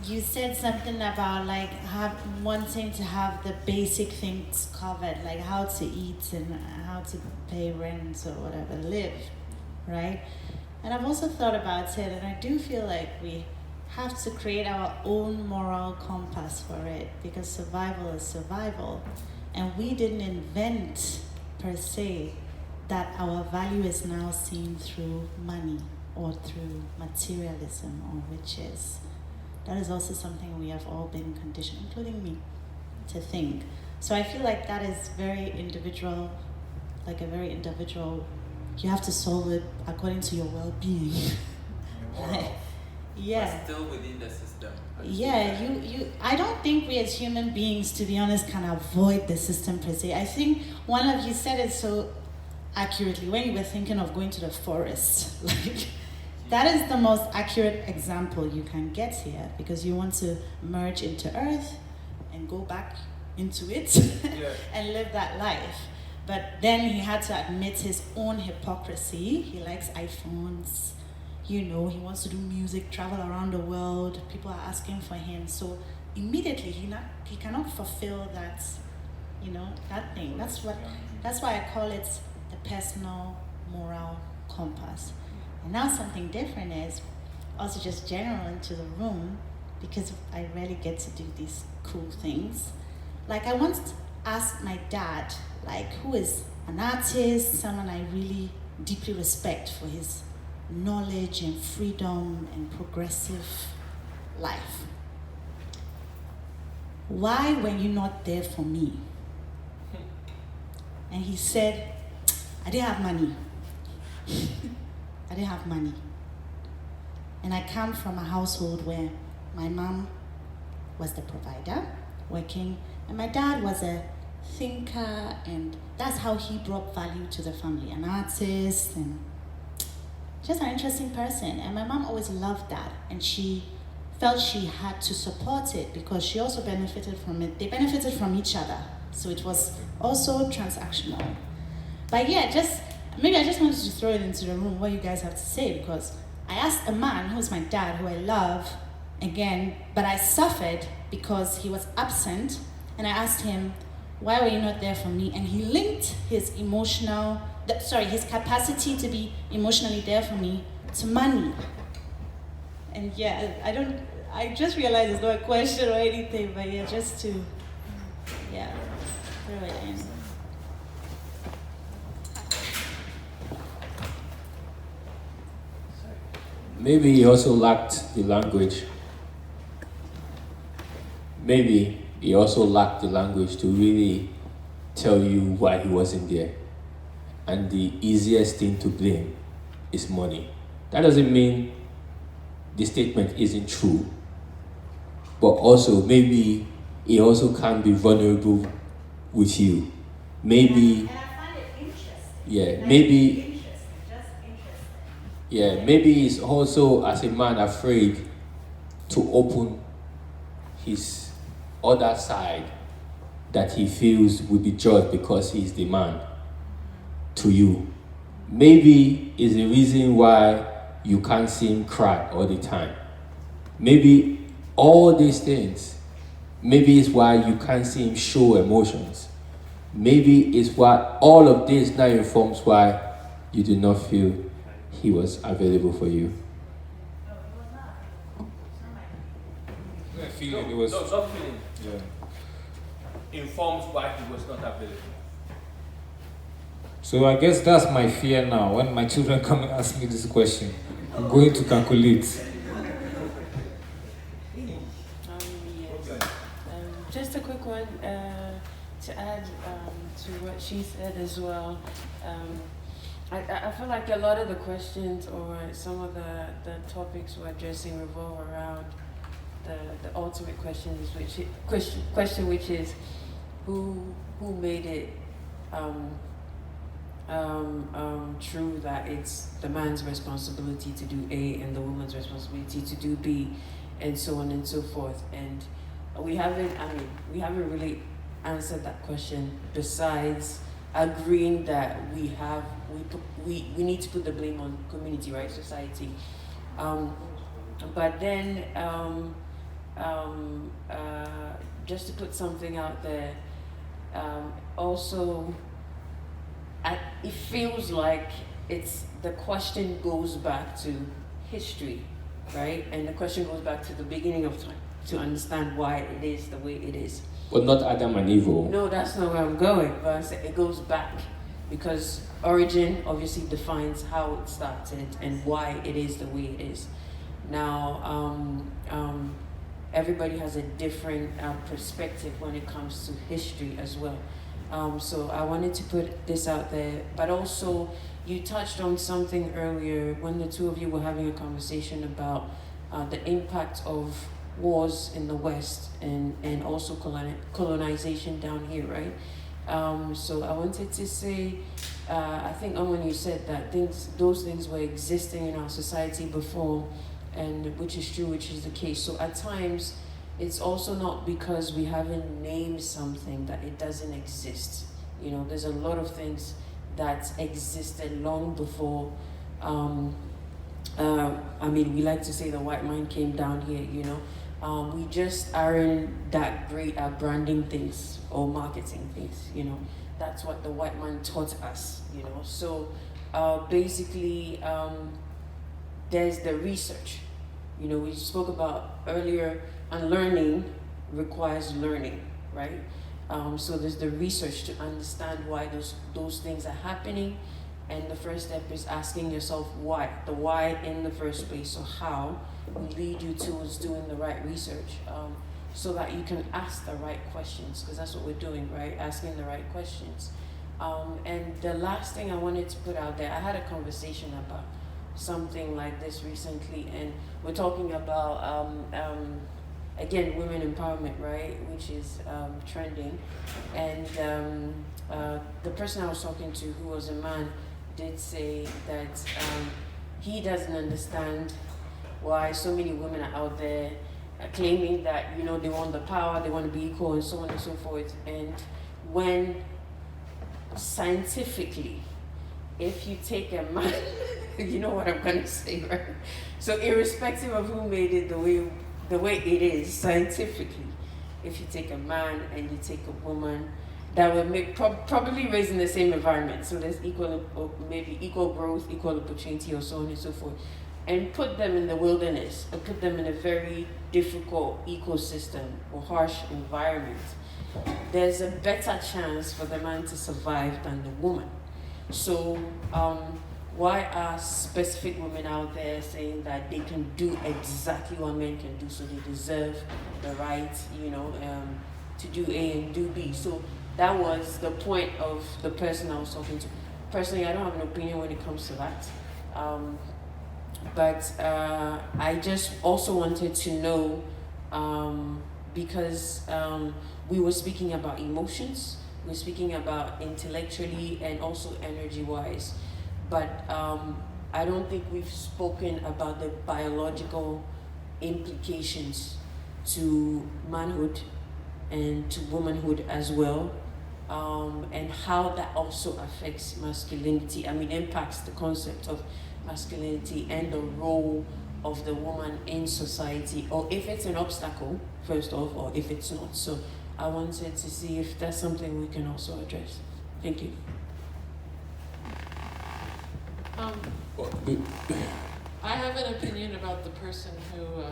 you said something about like wanting to have the basic things covered, like how to eat and how to pay rent or whatever, live, right? And I've also thought about it, and I do feel like we have to create our own moral compass for it, because survival is survival. And we didn't invent, per se, that our value is now seen through money or through materialism or riches. That is also something we have all been conditioned, including me, to think. So I feel like that is very individual, you have to solve it according to your well-being. Yeah. But still within the system. Yeah, I don't think we as human beings, to be honest, can avoid the system per se. I think one of you said it so accurately when you were thinking of going to the forest. Like, that is the most accurate example you can get here, because you want to merge into earth and go back into it and live that life. But then he had to admit his own hypocrisy. He likes iPhones. He wants to do music, travel around the world. People are asking for him. So immediately he cannot fulfill that, that thing. That's why I call it the personal moral compass. And now something different is also just general into the room, because I rarely get to do these cool things. Like I once asked my dad, like, who is an artist, someone I really deeply respect for his knowledge and freedom and progressive life. Why were you not there for me? And he said, I didn't have money. I didn't have money. And I come from a household where my mom was the provider, working, and my dad was a thinker, and that's how he brought value to the family, an artist, and just an interesting person. And my mom always loved that, and she felt she had to support it because she also benefited from it. They benefited from each other, so it was also transactional. But yeah, maybe I just wanted to throw it into the room, what you guys have to say, because I asked a man who's my dad, who I love, again, but I suffered because he was absent, and I asked him, why were you not there for me? And he linked his his capacity to be emotionally there for me to money. And yeah, I just realized it's not a question or anything, but yeah, just to, throw it in. Maybe he also lacked the language. Maybe he also lacked the language to really tell you why he wasn't there. And the easiest thing to blame is money. That doesn't mean the statement isn't true. But also, maybe he also can't be vulnerable with you. Maybe. And I find it interesting. Yeah, maybe. Just interesting. Yeah, maybe he's also, as a man, afraid to open his other side that he feels will be judged because he's the man to you. Maybe is the reason why you can't see him cry all the time. Maybe all these things, maybe it's why you can't see him show emotions. Maybe it's why all of this now informs why you do not feel he was available for you. I feel it was. No, not feeling. Yeah. Informs why he was not available. So I guess that's my fear now. When my children come and ask me this question, I'm going to calculate. Yes. Just a quick one to add to what she said as well. I feel like a lot of the questions or some of the topics we're addressing revolve around the ultimate question, which is who made it true that it's the man's responsibility to do A and the woman's responsibility to do B, and so on and so forth. And we haven't really answered that question, besides agreeing that we need to put the blame on community, right, society. But then just to put something out there, also it feels like the question goes back to history, right? And the question goes back to the beginning of time to understand why it is the way it is. But not Adam and Eve. No, that's not where I'm going, but it goes back because origin obviously defines how it started and why it is the way it is. Now, everybody has a different perspective when it comes to history as well. So I wanted to put this out there, but also you touched on something earlier when the two of you were having a conversation about the impact of wars in the West and also colonization down here, right? So I wanted to say, I think when you said that those things were existing in our society before, and which is true, which is the case. So at times, it's also not because we haven't named something that it doesn't exist. You know, there's a lot of things that existed long before. I mean, we like to say the white man came down here, you know, We just aren't that great at branding things or marketing things, you know. That's what the white man taught us, you know. So basically, there's the research. You know, we spoke about earlier, and learning requires learning, right? So there's the research to understand why those things are happening. And the first step is asking yourself why. The why in the first place. So how will lead you towards doing the right research, so that you can ask the right questions, because that's what we're doing, right? Asking the right questions. And the last thing I wanted to put out there, I had a conversation about something like this recently, and we're talking about, again, women empowerment, right? Which is trending. And the person I was talking to, who was a man, did say that he doesn't understand why so many women are out there claiming that, you know, they want the power, they want to be equal, and so on and so forth. And when scientifically, if you take a man, you know what I'm going to say, right? So irrespective of who made it the way it is, scientifically, if you take a man and you take a woman, that were probably raised in the same environment, so there's maybe equal growth, equal opportunity, or so on and so forth, and put them in the wilderness, or put them in a very difficult ecosystem or harsh environment, there's a better chance for the man to survive than the woman. So why are specific women out there saying that they can do exactly what men can do, so they deserve the right, you know, to do A and do B? So that was the point of the person I was talking to. Personally, I don't have an opinion when it comes to that. But I just also wanted to know, because we were speaking about emotions, we're speaking about intellectually and also energy-wise, but I don't think we've spoken about the biological implications to manhood and to womanhood as well. And how that also affects masculinity. I mean, impacts the concept of masculinity and the role of the woman in society, or if it's an obstacle, first off, or if it's not. So I wanted to see if that's something we can also address. Thank you. I have an opinion about the person who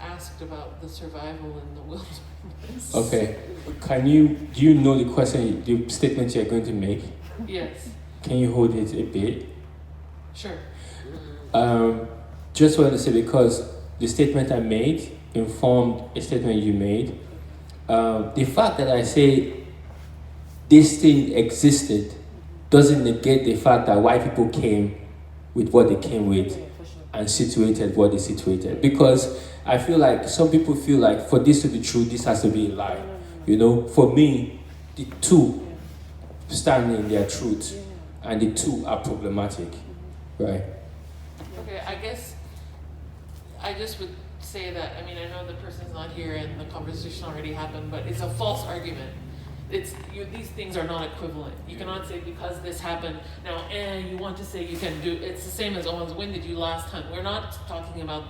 asked about the survival in the wilderness. Okay. Do you know the question, the statement you're going to make? Yes. Can you hold it a bit? Sure. Just want to say, because the statement I made informed a statement you made. The fact that I say this thing existed doesn't negate the fact that white people came with what they came with and situated what they situated. Because I feel like some people feel like for this to be true, this has to be a lie. You know, for me, the two stand in their truth, and the two are problematic, right? Okay, I guess I just would say that, I mean, I know the person's not here and the conversation already happened, but it's a false argument. These things are not equivalent. You cannot say because this happened, now, you want to say you can do, it's the same as Owens, when did you last hunt? We're not talking about,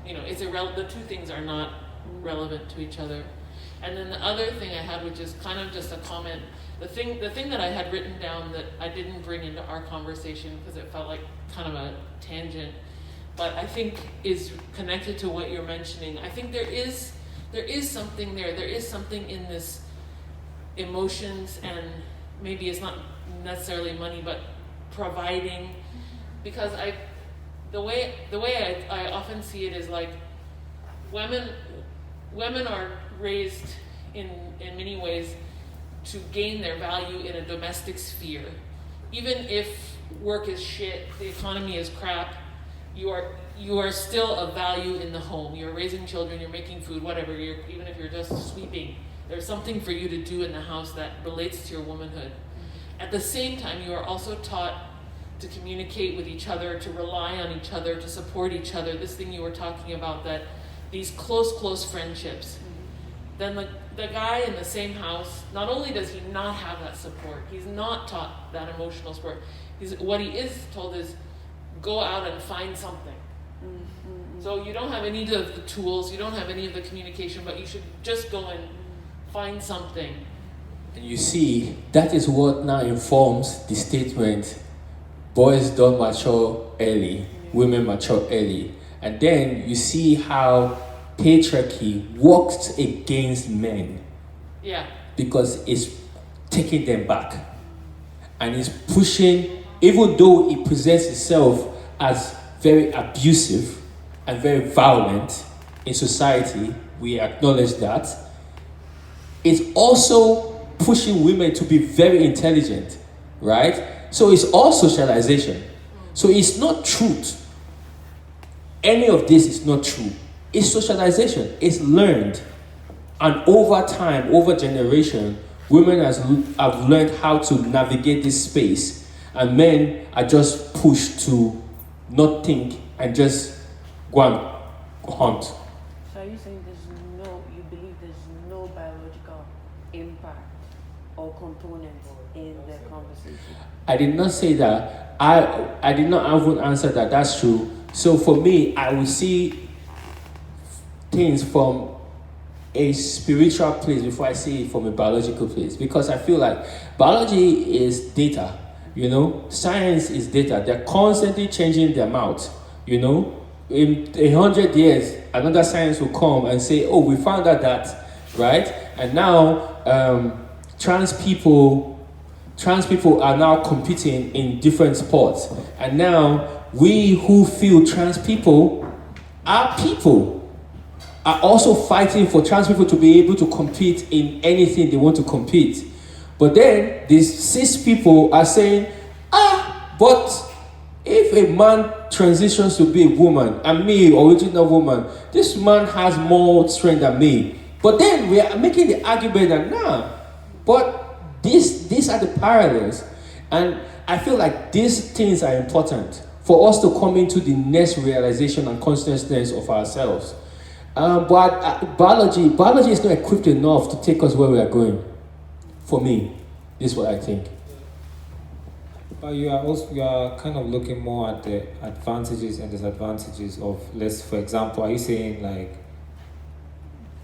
you know, it's the two things are not relevant to each other. And then the other thing I had, which is kind of just a comment, the thing that I had written down that I didn't bring into our conversation because it felt like kind of a tangent, but I think is connected to what you're mentioning. I think there is something there. There is something in this emotions, and maybe it's not necessarily money, but providing, because the way I often see it is like women are raised in many ways to gain their value in a domestic sphere. Even if work is shit, the economy is crap, you are still of value in the home. You're raising children, you're making food, whatever, even if you're just sweeping. There's something for you to do in the house that relates to your womanhood. At the same time, you are also taught to communicate with each other, to rely on each other, to support each other. This thing you were talking about, that these close friendships. Then the guy in the same house, not only does he not have that support, he's not taught that emotional support. What he is told is, go out and find something. So you don't have any of the tools, you don't have any of the communication, but you should just go and find something. And you see, that is what now informs the statement, boys don't mature early, women mature early. And then you see how patriarchy works against men. Yeah. Because it's taking them back. And it's pushing, even though it presents itself as very abusive and very violent in society, we acknowledge that. It's also pushing women to be very intelligent, right? So it's all socialization. So it's not truth. Any of this is not true. It's socialization. It's learned. And over time, over generation, women have learned how to navigate this space. And men are just pushed to not think and just go and hunt. So are you saying you believe there's no biological impact or component in the conversation? I did not say that. I did not even answer that. That's true. So for me, I will see things from a spiritual place before I see it from a biological place, because I feel like biology is data, science is data. They're constantly changing their mouth, in 100 years another science will come and say, oh, we found out that, right? And now trans people are now competing in different sports, and now we who feel trans people are also fighting for trans people to be able to compete in anything they want to compete. But then these cis people are saying, but if a man transitions to be a woman and me, original woman, this man has more strength than me. But then we are making the argument that but these are the parallels. And I feel like these things are important for us to come into the next realization and consciousness of ourselves. But biology is not equipped enough to take us where we are going. For me, this is what I think. But you are kind of looking more at the advantages and disadvantages of, for example, are you saying like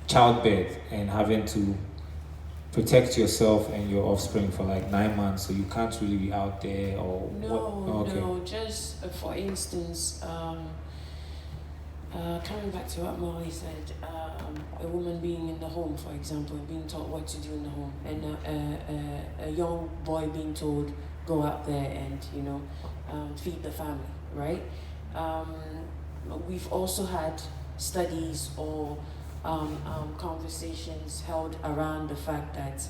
childbirth and having to protect yourself and your offspring for like 9 months, so you can't really be out there, or No, just for instance, coming back to what Molly said, a woman being in the home, for example, and being taught what to do in the home, and a young boy being told, go out there and, feed the family, right? We've also had studies or conversations held around the fact that,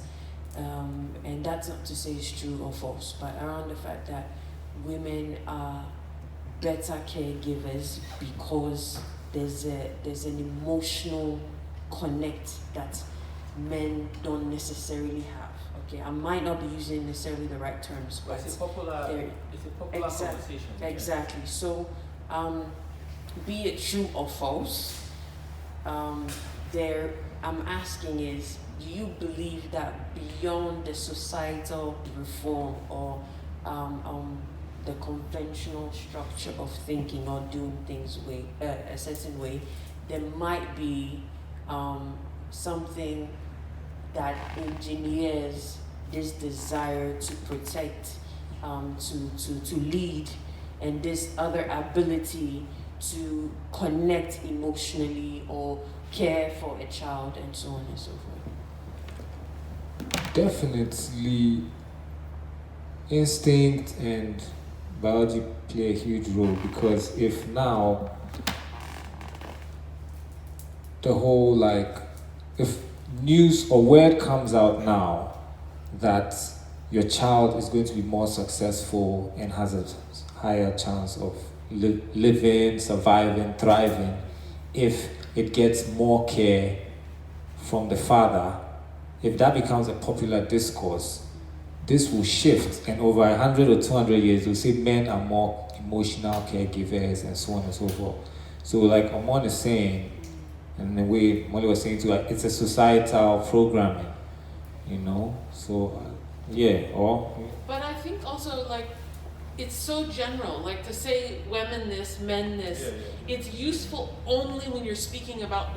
and that's not to say it's true or false, but around the fact that women are better caregivers because there's an emotional connect that men don't necessarily have. Okay, I might not be using necessarily the right terms, but it's a popular conversation. Exactly. So, be it true or false, I'm asking is, do you believe that beyond the societal reform or the conventional structure of thinking or doing things a certain way, there might be something that engineers this desire to protect, to lead, and this other ability to connect emotionally or care for a child, and so on and so forth? Definitely, instinct and biology play a huge role, because if now the whole if news or word comes out now that your child is going to be more successful and has a higher chance of living, surviving, thriving, if it gets more care from the father, if that becomes a popular discourse, this will shift, and over 100 or 200 years, we'll say men are more emotional caregivers and so on and so forth. So like Amon is saying, and the way Molly was saying too, it's a societal programming, But I think also it's so general. Like to say women this, men this, it's useful only when you're speaking about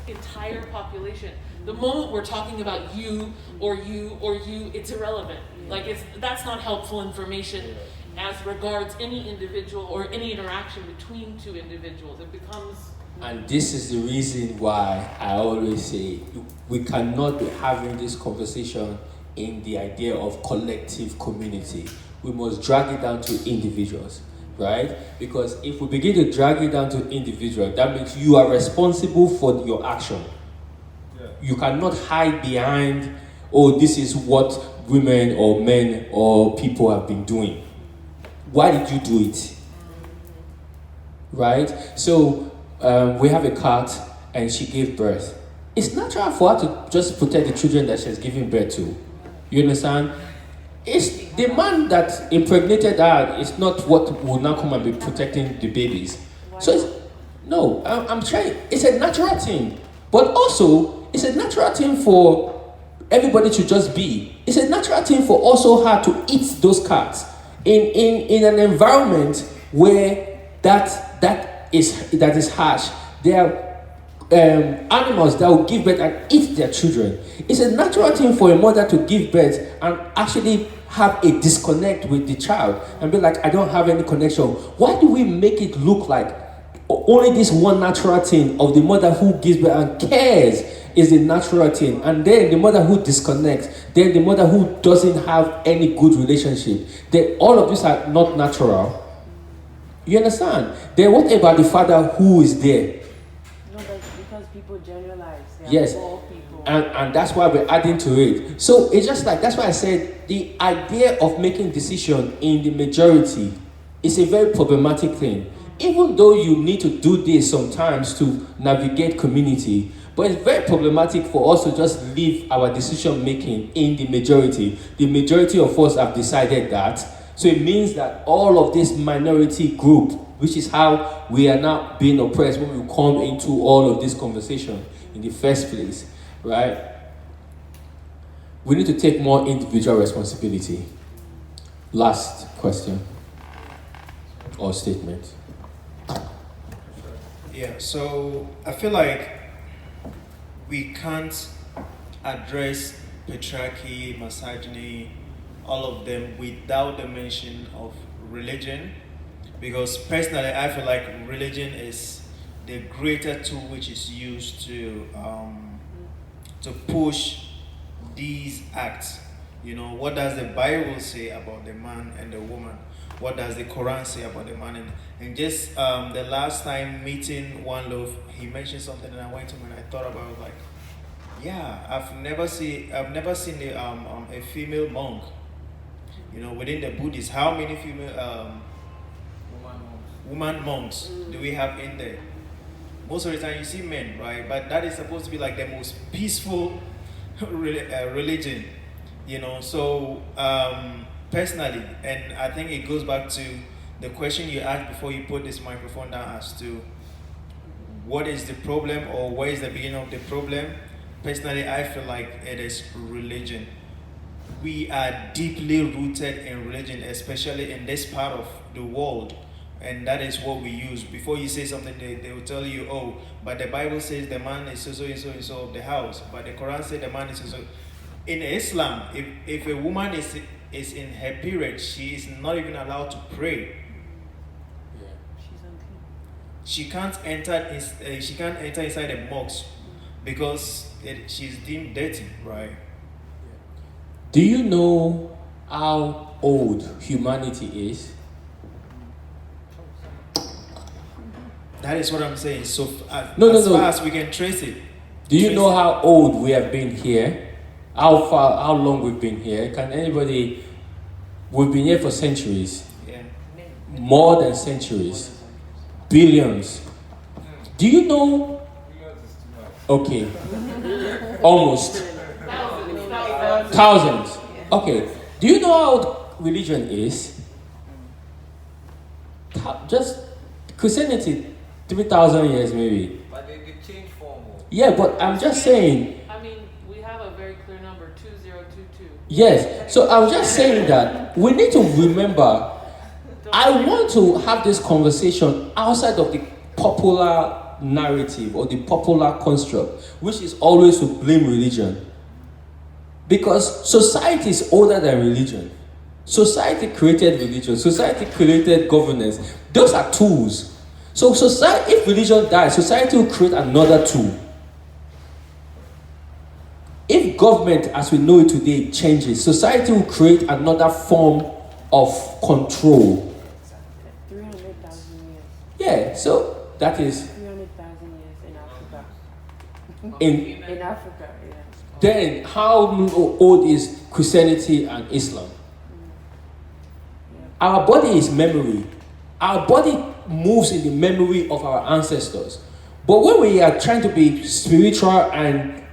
the entire population. The moment we're talking about you or you or you, it's irrelevant. Like that's not helpful information as regards any individual or any interaction between two individuals. It becomes... And this is the reason why I always say we cannot be having this conversation in the idea of collective community. We must drag it down to individuals, right? Because if we begin to drag it down to individuals, that means you are responsible for your action. Yeah. You cannot hide behind, oh, this is what women or men or people have been doing. Why did you do it? Right? So we have a cat and she gave birth. It's natural for her to just protect the children that she's giving birth to. You understand? It's the man that impregnated her is not what will now come and be protecting the babies. So I'm trying. It's a natural thing, but also it's a natural thing for everybody to just be. It's a natural thing for also her to eat those cats in an environment where that is harsh. There are animals that will give birth and eat their children. It's a natural thing for a mother to give birth and actually have a disconnect with the child and be like, I don't have any connection. Why do we make it look like only this one natural thing of the mother who gives birth and cares is the natural thing, and then the mother who disconnects, then the mother who doesn't have any good relationship, then all of these are not natural. You understand? Then what about the father who is there? No, that's because people generalize. Yes. And that's why we're adding to it. So it's just like, that's why I said the idea of making decision in the majority is a very problematic thing. Even though you need to do this sometimes to navigate community, but it's very problematic for us to just leave our decision making in the majority. The majority of us have decided that. So it means that all of this minority group, which is how we are now being oppressed when we come into all of this conversation in the first place, right? We need to take more individual responsibility. Last question or statement. Yeah, so I feel like we can't address patriarchy, misogyny, all of them without the mention of religion, because personally I feel like religion is the greater tool which is used to push these acts. You know, what does the Bible say about the man and the woman? What does the Quran say about the man? And just the last time meeting Wanlov, he mentioned something, and I went to him and I thought about it, like, yeah, I've never seen a female monk. You know, within the Buddhists, how many female woman monks do we have in there? Most of the time you see men, right? But that is supposed to be like the most peaceful religion, you know. So personally, and I think it goes back to the question you asked before you put this microphone down as to what is the problem or where is the beginning of the problem. Personally, I feel like it is religion. We are deeply rooted in religion, especially in this part of the world. And that is what we use. Before you say something, they will tell you, oh, but the Bible says the man is so and so of the house. But the Quran says the man is so. In Islam, if a woman is in her period, she is not even allowed to pray. Yeah. She's unclean. She can't enter inside the mosque because she's deemed dirty, right? Do you know how old humanity is? That is what I'm saying. So No. far as we can trace it. Do you know how old we have been here? How long we've been here? Can anybody? We've been here for centuries. Yeah. More than centuries. Billions. Do you know? Okay. Almost. Thousands. Okay. Do you know how old religion is? Just Christianity, 3,000 years maybe. But they change form. Yeah, but I'm just saying. I mean, we have a very clear number, 2022. Yes. So I was just saying that we need to remember I want to have this conversation outside of the popular narrative or the popular construct, which is always to blame religion. Because society is older than religion. Society created religion. Society created governance. Those are tools. So society, if religion dies, society will create another tool. If government as we know it today changes, society will create another form of control. 300,000 years. Yeah, so that is 300,000 years in Africa. in In Africa, yeah. then how old is Christianity and Islam? Our body is memory. Our body moves in the memory of our ancestors. But when we are trying to be spiritual and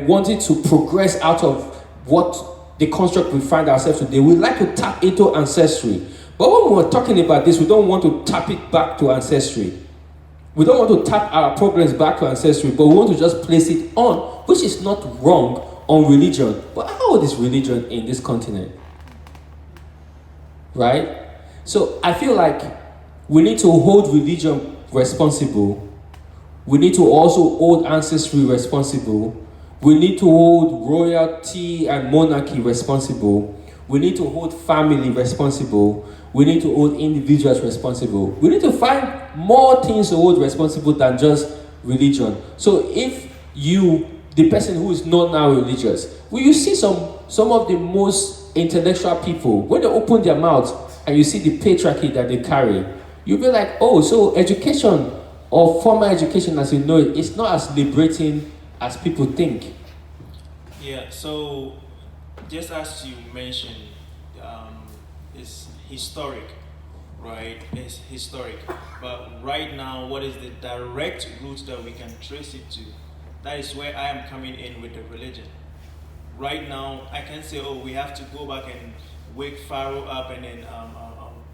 wanting to progress out of what the construct we find ourselves today, we like to tap into ancestry. But when we're talking about this, we don't want to tap it back to ancestry. We don't want to tap our problems back to ancestry, but we want to just place it on, which is not wrong, on religion. But how old is religion in this continent? Right? So I feel like we need to hold religion responsible. We need to also hold ancestry responsible. We need to hold royalty and monarchy responsible. We need to hold family responsible. We need to hold individuals responsible. We need to find more things to hold responsible than just religion. So if you, the person who is not now religious, will you see some of the most intellectual people, when they open their mouths and you see the patriarchy that they carry, you'll be like, oh, so education or formal education as you know it is not as liberating as people think. Yeah, so just as you mentioned, it's historic, right? It's historic. But right now, what is the direct route that we can trace it to? That is where I am coming in with the religion. Right now, I can say, oh, we have to go back and wake Pharaoh up and then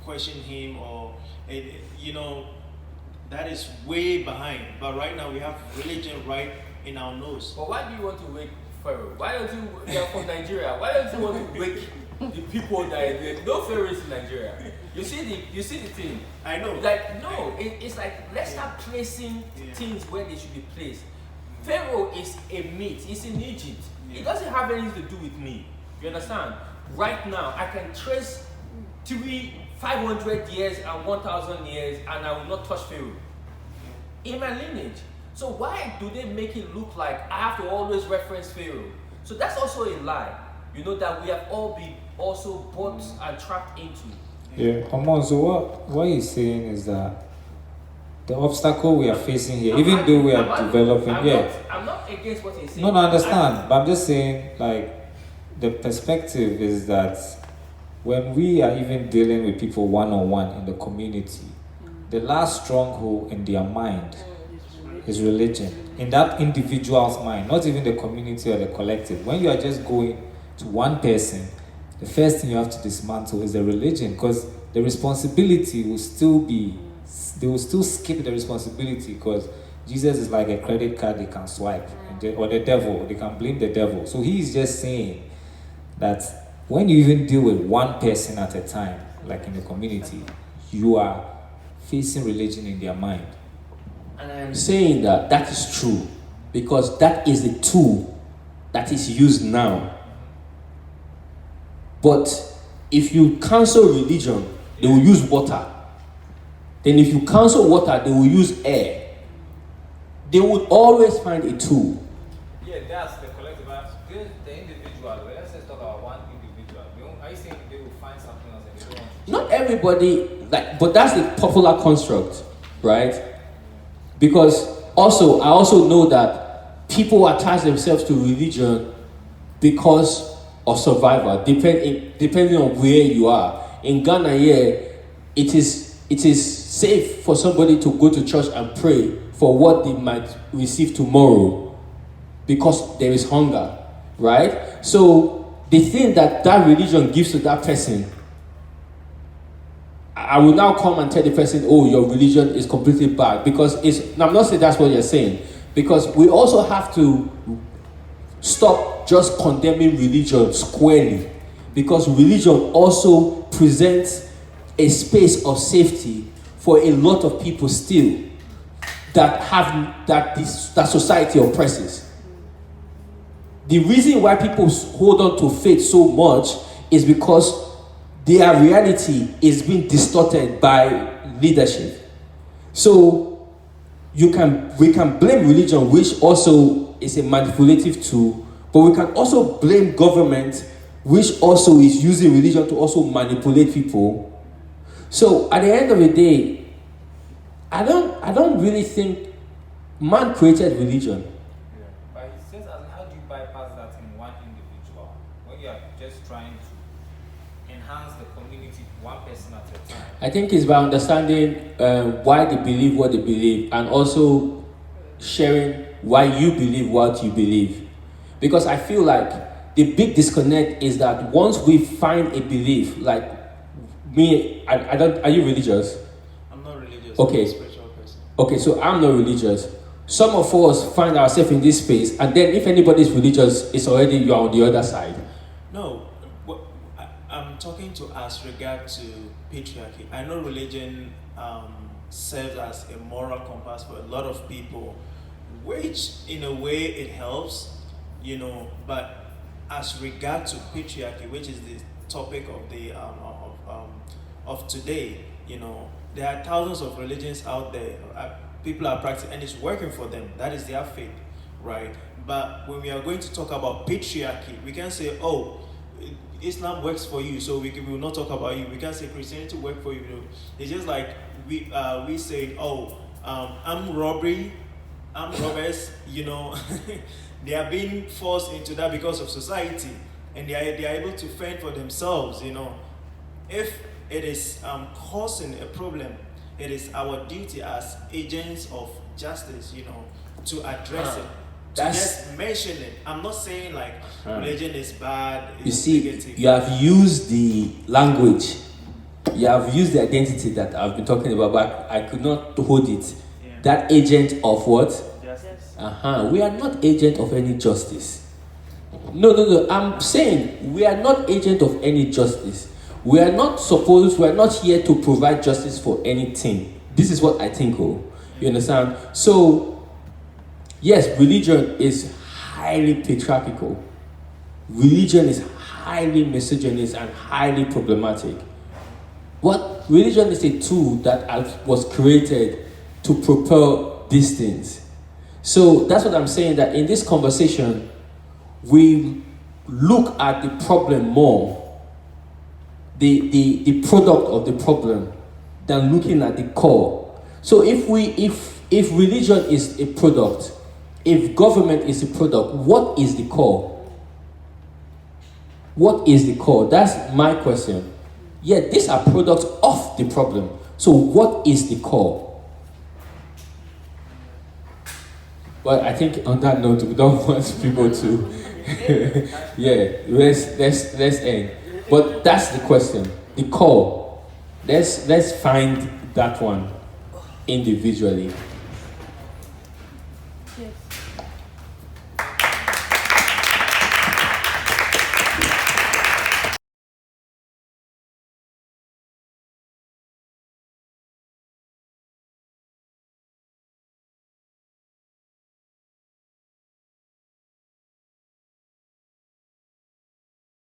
question him, or, you know, that is way behind. But right now, we have religion right in our nose. But why do you want to wake Pharaoh? Why don't you are from Nigeria? Why don't you want to wake the people that there's no pharaohs in Nigeria? You see the thing. I know. Like no, it's like let's start placing things where they should be placed. Pharaoh is a myth. It's in Egypt. It doesn't have anything to do with me. You understand? Right now, I can trace 500 years and 1,000 years, and I will not touch Pharaoh in my lineage. So why do they make it look like I have to always reference Pharaoh? So that's also a lie, you know, that we have all been also bought and trapped into. Yeah, Omon, so what he's saying is that the obstacle we are facing here, even though we are developing, I'm not against what he's saying. No, I understand, but I'm just saying, like, the perspective is that when we are even dealing with people one-on-one in the community, the last stronghold in their mind is religion. In that individual's mind, not even the community or the collective. When you are just going to one person, the first thing you have to dismantle is the religion, because the responsibility will still be, they will still skip the responsibility, because Jesus is like a credit card they can swipe, or the devil, they can blame the devil. So he is just saying that when you even deal with one person at a time, like in the community, you are facing religion in their mind. And I'm saying that that is true, because that is a tool that is used now. But if you cancel religion, they will use water. Then if you cancel water, they will use air. They would always find a tool. Yeah, that's the collective. The individual. Let's just talk about one individual. Are you saying they will find something else and they don't want to? Not everybody, but that's the popular construct, right? Because I also know that people attach themselves to religion because of survival, depending on where you are. In Ghana, it is safe for somebody to go to church and pray for what they might receive tomorrow because there is hunger, right? So the thing that religion gives to that person, I will now come and tell the person, oh, your religion is completely bad, because I'm not saying that's what you're saying, because we also have to stop just condemning religion squarely, because religion also presents a space of safety for a lot of people still that society oppresses. The reason why people hold on to faith so much is because their reality is being distorted by leadership. So we can blame religion, which also is a manipulative tool, but we can also blame government, which also is using religion to also manipulate people. So at the end of the day, I don't really think man created religion. Yeah. But it says, how do you bypass that in one individual when you are just trying to enhance the community one person at a time? I think it's by understanding why they believe what they believe, and also sharing why you believe what you believe. Because I feel like the big disconnect is that once we find a belief, like me, I don't. Are you religious? I'm not religious. Okay. I'm a spiritual person. Okay, so I'm not religious. Some of us find ourselves in this space, and then if anybody is religious, it's already you're on the other side. No, I'm talking to as regard to patriarchy. I know religion serves as a moral compass for a lot of people, which in a way it helps, but as regard to patriarchy, which is the topic of the of today, there are thousands of religions out there. People are practicing, and it's working for them. That is their faith, right? But when we are going to talk about patriarchy, we can say, oh, Islam works for you, so we will not talk about you. We can say Christianity works for you. It's just like we say, oh, I'm robbers, they are being forced into that because of society, and they are able to fend for themselves. If it is causing a problem, it is our duty as agents of justice, to address it. Just mention it. I'm not saying like religion is bad. You see, negative. You have used the language, you have used the identity that I've been talking about, but I could not hold it. Yeah. That agent of what? Justice. We are not agent of any justice. No. I'm saying we are not agent of any justice. We are not here to provide justice for anything. This is what I think, you understand? So, yes, religion is highly patriarchal. Religion is highly misogynist and highly problematic. But religion is a tool that was created to propel these things. So that's what I'm saying, that in this conversation, we look at the problem more, the product of the problem, than looking at the core. So if religion is a product, if government is a product, what is the core? What is the core? That's my question. Yeah, these are products of the problem. So what is the core? Well, I think on that note, we don't want people to let's end. But that's the question. The core. Let's find that one individually.